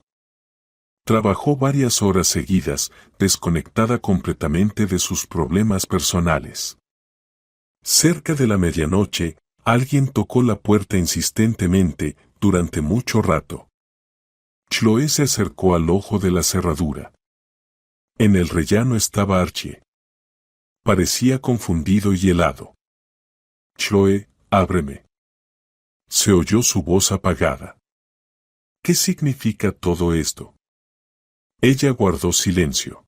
Trabajó varias horas seguidas, desconectada completamente de sus problemas personales. Cerca de la medianoche, alguien tocó la puerta insistentemente, durante mucho rato. Chloe se acercó al ojo de la cerradura. En el rellano estaba Archie. Parecía confundido y helado. Chloe, ábreme. Se oyó su voz apagada. ¿Qué significa todo esto? Ella guardó silencio.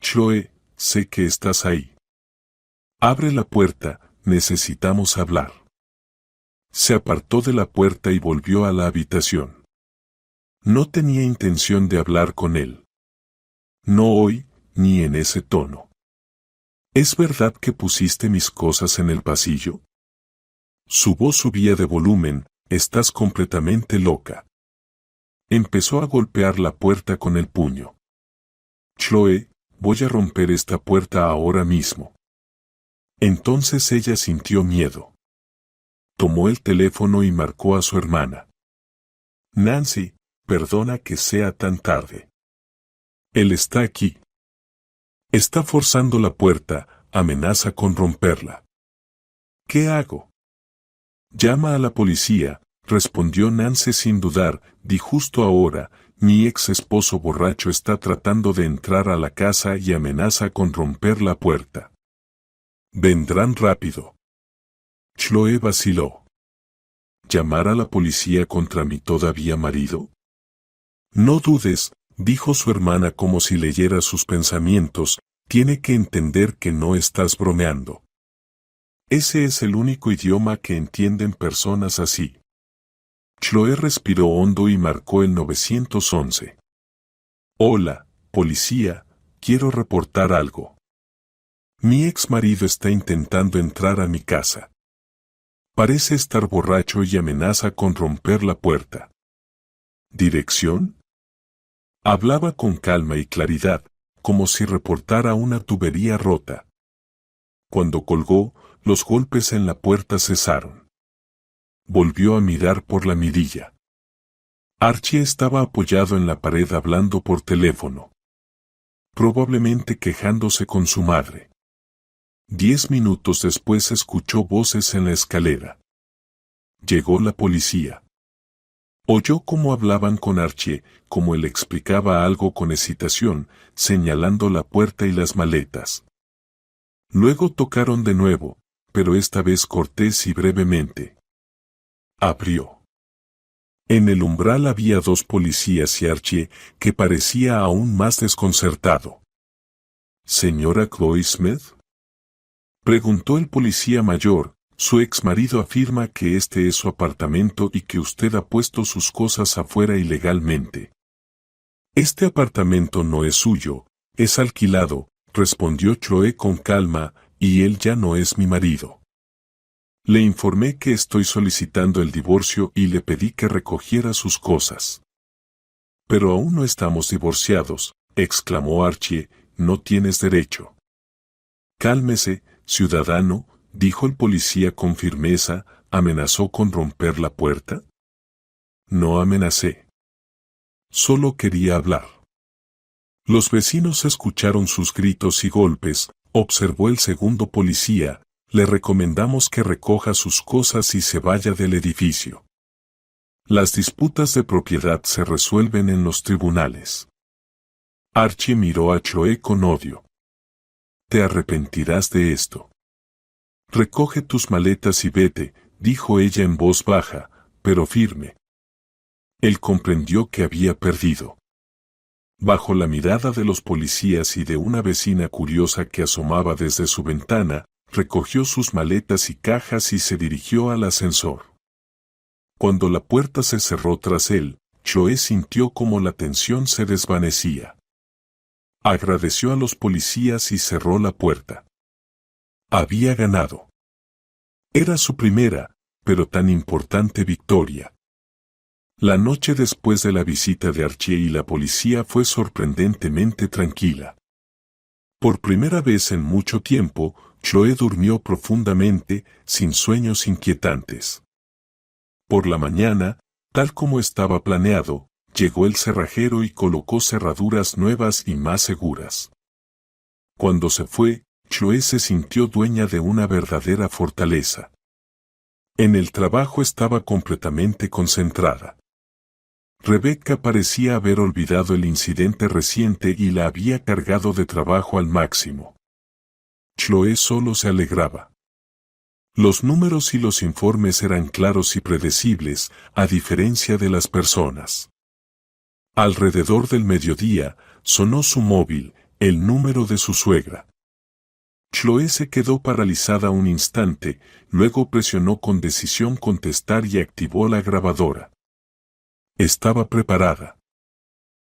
Chloe, sé que estás ahí. Abre la puerta, necesitamos hablar. Se apartó de la puerta y volvió a la habitación. No tenía intención de hablar con él. No hoy, ni en ese tono. ¿Es verdad que pusiste mis cosas en el pasillo? Su voz subía de volumen, estás completamente loca. Empezó a golpear la puerta con el puño. Chloe, voy a romper esta puerta ahora mismo. Entonces ella sintió miedo. Tomó el teléfono y marcó a su hermana. Nancy, perdona que sea tan tarde. Él está aquí. Está forzando la puerta, amenaza con romperla. ¿Qué hago? Llama a la policía, respondió Nancy sin dudar, di justo ahora, mi ex esposo borracho está tratando de entrar a la casa y amenaza con romper la puerta. Vendrán rápido. Chloe vaciló. ¿Llamar a la policía contra mi todavía marido? No dudes, dijo su hermana como si leyera sus pensamientos, tiene que entender que no estás bromeando. Ese es el único idioma que entienden personas así. Chloe respiró hondo y marcó el 911. Hola, policía, quiero reportar algo. Mi ex marido está intentando entrar a mi casa. Parece estar borracho y amenaza con romper la puerta. ¿Dirección? Hablaba con calma y claridad, como si reportara una tubería rota. Cuando colgó, los golpes en la puerta cesaron. Volvió a mirar por la mirilla. Archie estaba apoyado en la pared hablando por teléfono. Probablemente quejándose con su madre. 10 minutos después escuchó voces en la escalera. Llegó la policía. Oyó cómo hablaban con Archie, como él explicaba algo con hesitación, señalando la puerta y las maletas. Luego tocaron de nuevo, pero esta vez cortés y brevemente. Abrió. En el umbral había 2 policías y Archie, que parecía aún más desconcertado. ¿Señora Chloe Smith? Preguntó el policía mayor, su ex marido afirma que este es su apartamento y que usted ha puesto sus cosas afuera ilegalmente. Este apartamento no es suyo, es alquilado, respondió Chloe con calma, y él ya no es mi marido. Le informé que estoy solicitando el divorcio y le pedí que recogiera sus cosas. Pero aún no estamos divorciados, exclamó Archie, no tienes derecho. Cálmese, ciudadano, dijo el policía con firmeza, ¿amenazó con romper la puerta? No amenacé. Solo quería hablar. Los vecinos escucharon sus gritos y golpes, observó el segundo policía, le recomendamos que recoja sus cosas y se vaya del edificio. Las disputas de propiedad se resuelven en los tribunales. Archie miró a Choe con odio. Te arrepentirás de esto. Recoge tus maletas y vete, dijo ella en voz baja, pero firme. Él comprendió que había perdido. Bajo la mirada de los policías y de una vecina curiosa que asomaba desde su ventana, recogió sus maletas y cajas y se dirigió al ascensor. Cuando la puerta se cerró tras él, Choe sintió como la tensión se desvanecía. Agradeció a los policías y cerró la puerta. Había ganado. Era su primera, pero tan importante victoria. La noche después de la visita de Archie y la policía fue sorprendentemente tranquila. Por primera vez en mucho tiempo, Choe durmió profundamente, sin sueños inquietantes. Por la mañana, tal como estaba planeado, llegó el cerrajero y colocó cerraduras nuevas y más seguras. Cuando se fue, Choe se sintió dueña de una verdadera fortaleza. En el trabajo estaba completamente concentrada. Rebecca parecía haber olvidado el incidente reciente y la había cargado de trabajo al máximo. Choe solo se alegraba. Los números y los informes eran claros y predecibles, a diferencia de las personas. Alrededor del mediodía, sonó su móvil, el número de su suegra. Choe se quedó paralizada un instante, luego presionó con decisión contestar y activó la grabadora. Estaba preparada.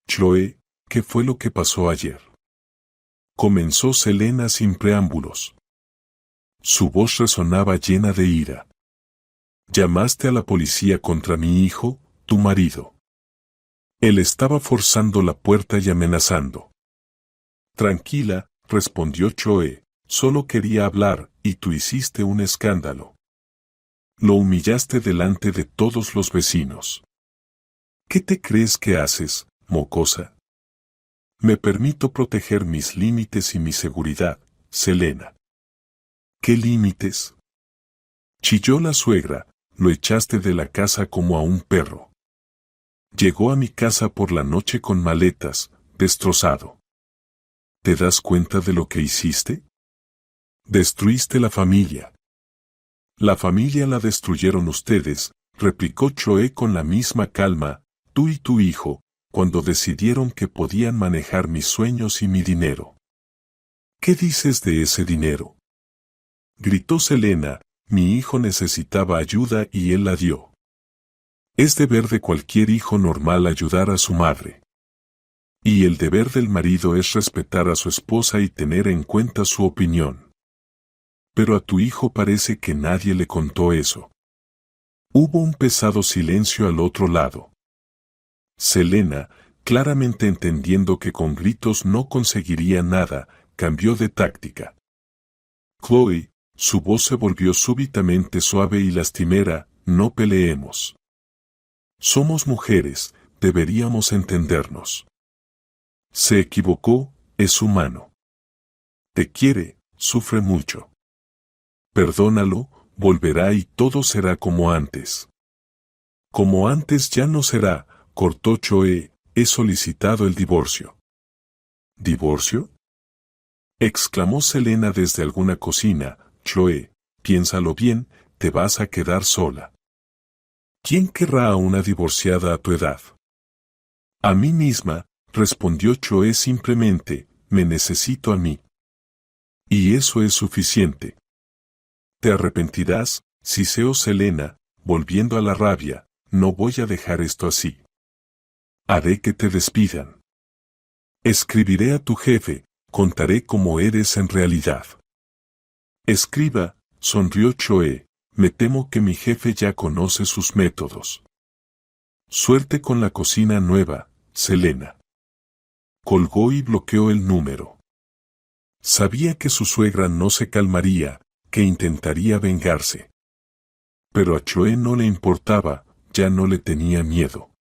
Choe, ¿qué fue lo que pasó ayer? Comenzó Selena sin preámbulos. Su voz resonaba llena de ira. Llamaste a la policía contra mi hijo, tu marido. Él estaba forzando la puerta y amenazando. Tranquila, respondió Choe, solo quería hablar, y tú hiciste un escándalo. Lo humillaste delante de todos los vecinos. ¿Qué te crees que haces, mocosa? Me permito proteger mis límites y mi seguridad, Selena. ¿Qué límites? Chilló la suegra, lo echaste de la casa como a un perro. Llegó a mi casa por la noche con maletas, destrozado. ¿Te das cuenta de lo que hiciste? Destruiste la familia. La familia la destruyeron ustedes, replicó Choe con la misma calma, tú y tu hijo, cuando decidieron que podían manejar mis sueños y mi dinero. ¿Qué dices de ese dinero? Gritó Selena, mi hijo necesitaba ayuda y él la dio. Es deber de cualquier hijo normal ayudar a su madre. Y el deber del marido es respetar a su esposa y tener en cuenta su opinión. Pero a tu hijo parece que nadie le contó eso. Hubo un pesado silencio al otro lado. Selena, claramente entendiendo que con gritos no conseguiría nada, cambió de táctica. Chloe, su voz se volvió súbitamente suave y lastimera, no peleemos. Somos mujeres, deberíamos entendernos. Se equivocó, es humano. Te quiere, sufre mucho. Perdónalo, volverá y todo será como antes. Como antes ya no será, cortó Choe, he solicitado el divorcio. ¿Divorcio? Exclamó Selena desde alguna cocina, Choe, piénsalo bien, te vas a quedar sola. ¿Quién querrá a una divorciada a tu edad? A mí misma, respondió Choe simplemente, me necesito a mí. Y eso es suficiente. Te arrepentirás, siseó Selena, volviendo a la rabia, no voy a dejar esto así. Haré que te despidan. Escribiré a tu jefe, contaré cómo eres en realidad. Escriba, sonrió Choe, me temo que mi jefe ya conoce sus métodos. Suerte con la cocina nueva, Selena. Colgó y bloqueó el número. Sabía que su suegra no se calmaría, que intentaría vengarse. Pero a Choe no le importaba, ya no le tenía miedo.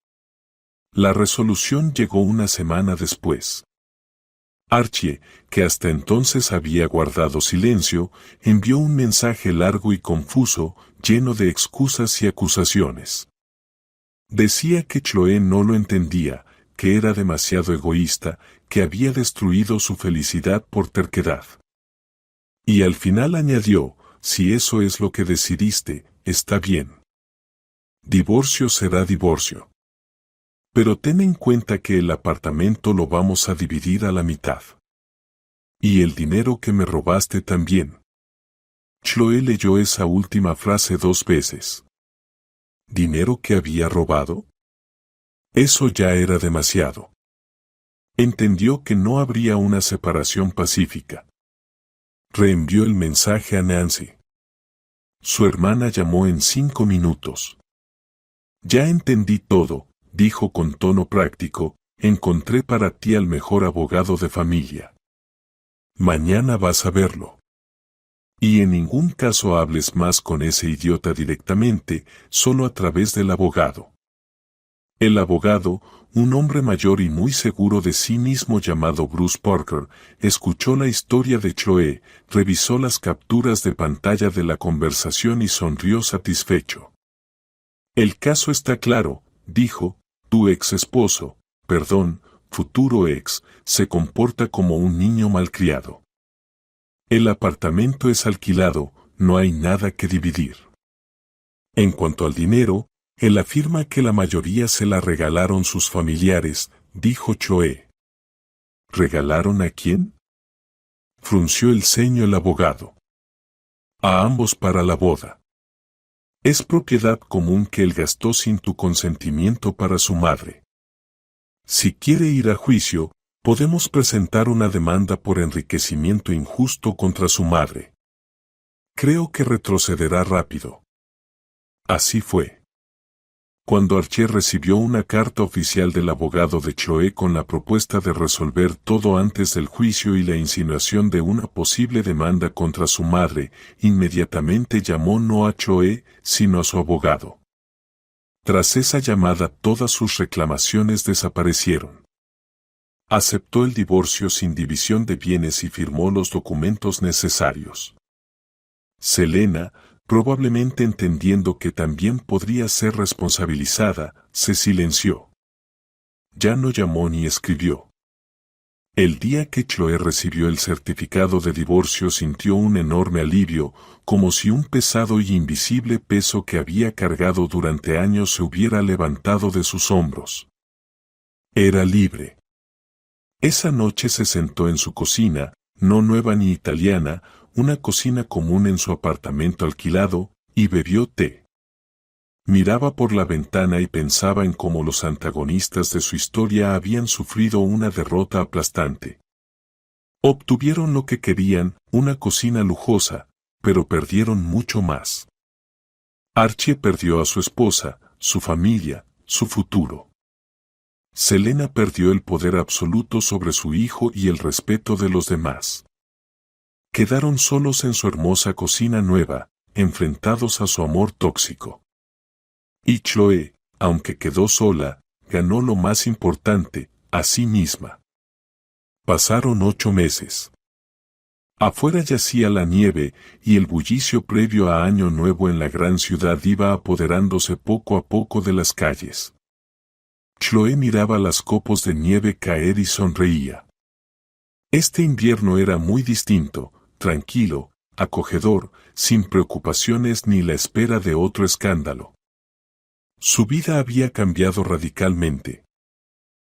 La resolución llegó una semana después. Archie, que hasta entonces había guardado silencio, envió un mensaje largo y confuso, lleno de excusas y acusaciones. Decía que Chloe no lo entendía, que era demasiado egoísta, que había destruido su felicidad por terquedad. Y al final añadió, si eso es lo que decidiste, está bien. Divorcio será divorcio. Pero ten en cuenta que el apartamento lo vamos a dividir a la mitad. Y el dinero que me robaste también. Chloe leyó esa última frase 2 veces. ¿Dinero que había robado? Eso ya era demasiado. Entendió que no habría una separación pacífica. Reenvió el mensaje a Nancy. Su hermana llamó en 5 minutos. Ya entendí todo, dijo con tono práctico, encontré para ti al mejor abogado de familia. Mañana vas a verlo. Y en ningún caso hables más con ese idiota directamente, solo a través del abogado. El abogado, un hombre mayor y muy seguro de sí mismo llamado Bruce Parker, escuchó la historia de Chloe, revisó las capturas de pantalla de la conversación y sonrió satisfecho. El caso está claro, dijo, tu ex esposo, perdón, futuro ex, se comporta como un niño malcriado. El apartamento es alquilado, no hay nada que dividir. En cuanto al dinero, él afirma que la mayoría se la regalaron sus familiares, dijo Chloe. ¿Regalaron a quién? Frunció el ceño el abogado. A ambos para la boda. Es propiedad común que él gastó sin tu consentimiento para su madre. Si quiere ir a juicio, podemos presentar una demanda por enriquecimiento injusto contra su madre. Creo que retrocederá rápido. Así fue. Cuando Archie recibió una carta oficial del abogado de Chloe con la propuesta de resolver todo antes del juicio y la insinuación de una posible demanda contra su madre, inmediatamente llamó no a Chloe, sino a su abogado. Tras esa llamada todas sus reclamaciones desaparecieron. Aceptó el divorcio sin división de bienes y firmó los documentos necesarios. Selena, probablemente entendiendo que también podría ser responsabilizada, se silenció. Ya no llamó ni escribió. El día que Chloe recibió el certificado de divorcio sintió un enorme alivio, como si un pesado y invisible peso que había cargado durante años se hubiera levantado de sus hombros. Era libre. Esa noche se sentó en su cocina, no nueva ni italiana, una cocina común en su apartamento alquilado, y bebió té. Miraba por la ventana y pensaba en cómo los antagonistas de su historia habían sufrido una derrota aplastante. Obtuvieron lo que querían, una cocina lujosa, pero perdieron mucho más. Archie perdió a su esposa, su familia, su futuro. Selena perdió el poder absoluto sobre su hijo y el respeto de los demás. Quedaron solos en su hermosa cocina nueva, enfrentados a su amor tóxico. Y Chloe, aunque quedó sola, ganó lo más importante, a sí misma. Pasaron 8 meses. Afuera yacía la nieve, y el bullicio previo a Año Nuevo en la gran ciudad iba apoderándose poco a poco de las calles. Chloe miraba las copos de nieve caer y sonreía. Este invierno era muy distinto, tranquilo, acogedor, sin preocupaciones ni la espera de otro escándalo. Su vida había cambiado radicalmente.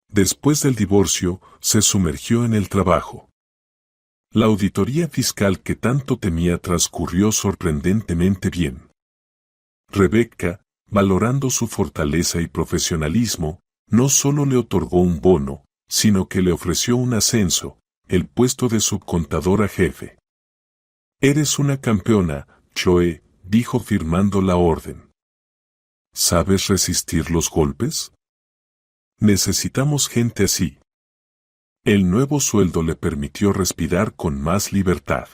Después del divorcio, se sumergió en el trabajo. La auditoría fiscal que tanto temía transcurrió sorprendentemente bien. Rebecca, valorando su fortaleza y profesionalismo, no solo le otorgó un bono, sino que le ofreció un ascenso, el puesto de subcontadora jefe. Eres una campeona, Chloe, dijo firmando la orden. ¿Sabes resistir los golpes? Necesitamos gente así. El nuevo sueldo le permitió respirar con más libertad.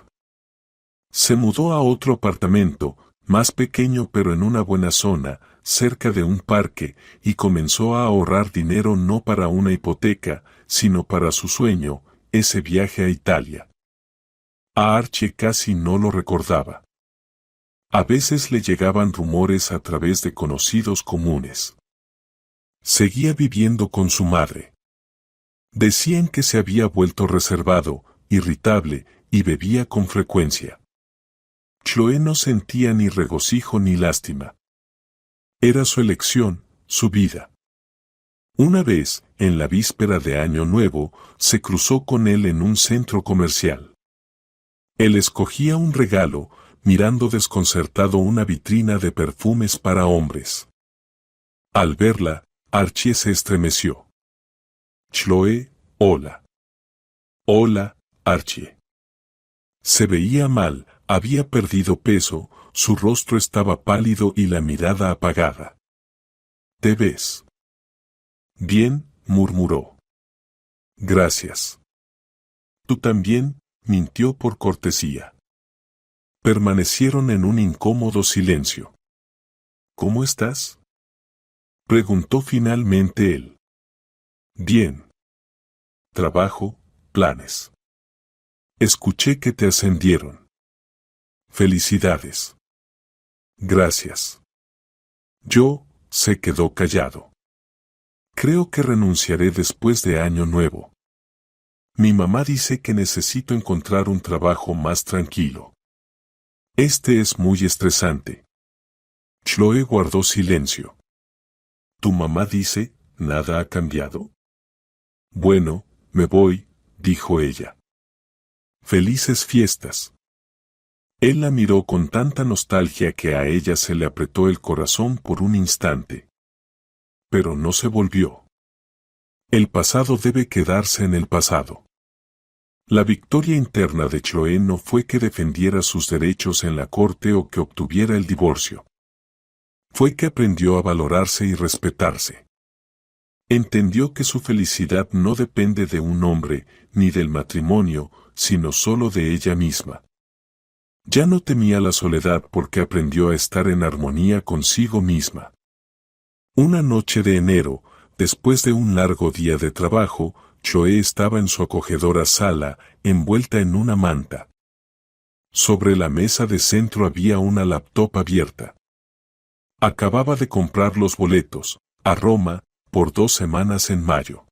Se mudó a otro apartamento, más pequeño pero en una buena zona, cerca de un parque, y comenzó a ahorrar dinero no para una hipoteca, sino para su sueño, ese viaje a Italia. A Archie casi no lo recordaba. A veces le llegaban rumores a través de conocidos comunes. Seguía viviendo con su madre. Decían que se había vuelto reservado, irritable, y bebía con frecuencia. Chloe no sentía ni regocijo ni lástima. Era su elección, su vida. Una vez, en la víspera de Año Nuevo, se cruzó con él en un centro comercial. Él escogía un regalo, mirando desconcertado una vitrina de perfumes para hombres. Al verla, Archie se estremeció. Chloe, hola. Hola, Archie. Se veía mal, había perdido peso, su rostro estaba pálido y la mirada apagada. ¿Te ves? Bien, murmuró. Gracias. Tú también, mintió por cortesía. Permanecieron en un incómodo silencio. ¿Cómo estás?, preguntó finalmente él. Bien. Trabajo, planes. Escuché que te ascendieron. Felicidades. Gracias. Yo, se quedó callado. Creo que renunciaré después de Año Nuevo. Mi mamá dice que necesito encontrar un trabajo más tranquilo. Este es muy estresante. Chloe guardó silencio. ¿Tu mamá dice, nada ha cambiado? Bueno, me voy, dijo ella. Felices fiestas. Él la miró con tanta nostalgia que a ella se le apretó el corazón por un instante. Pero no se volvió. El pasado debe quedarse en el pasado. La victoria interna de Chloe no fue que defendiera sus derechos en la corte o que obtuviera el divorcio. Fue que aprendió a valorarse y respetarse. Entendió que su felicidad no depende de un hombre, ni del matrimonio, sino solo de ella misma. Ya no temía la soledad porque aprendió a estar en armonía consigo misma. Una noche de enero, después de un largo día de trabajo, Chloe estaba en su acogedora sala, envuelta en una manta. Sobre la mesa de centro había una laptop abierta. Acababa de comprar los boletos, a Roma, por 2 semanas en mayo.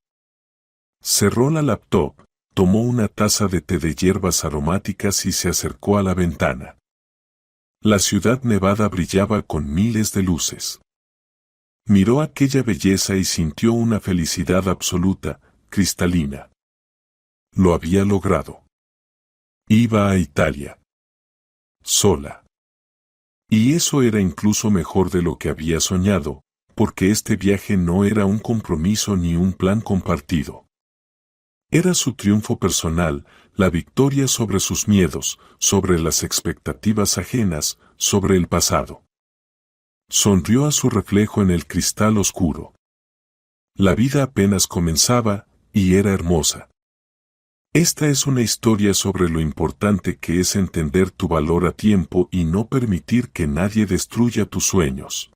Cerró la laptop, tomó una taza de té de hierbas aromáticas y se acercó a la ventana. La ciudad nevada brillaba con miles de luces. Miró aquella belleza y sintió una felicidad absoluta, cristalina. Lo había logrado. Iba a Italia. Sola. Y eso era incluso mejor de lo que había soñado, porque este viaje no era un compromiso ni un plan compartido. Era su triunfo personal, la victoria sobre sus miedos, sobre las expectativas ajenas, sobre el pasado. Sonrió a su reflejo en el cristal oscuro. La vida apenas comenzaba, y era hermosa. Esta es una historia sobre lo importante que es entender tu valor a tiempo y no permitir que nadie destruya tus sueños.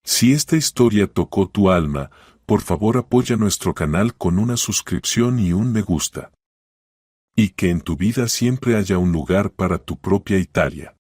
Si esta historia tocó tu alma, por favor apoya nuestro canal con una suscripción y un me gusta. Y que en tu vida siempre haya un lugar para tu propia Italia.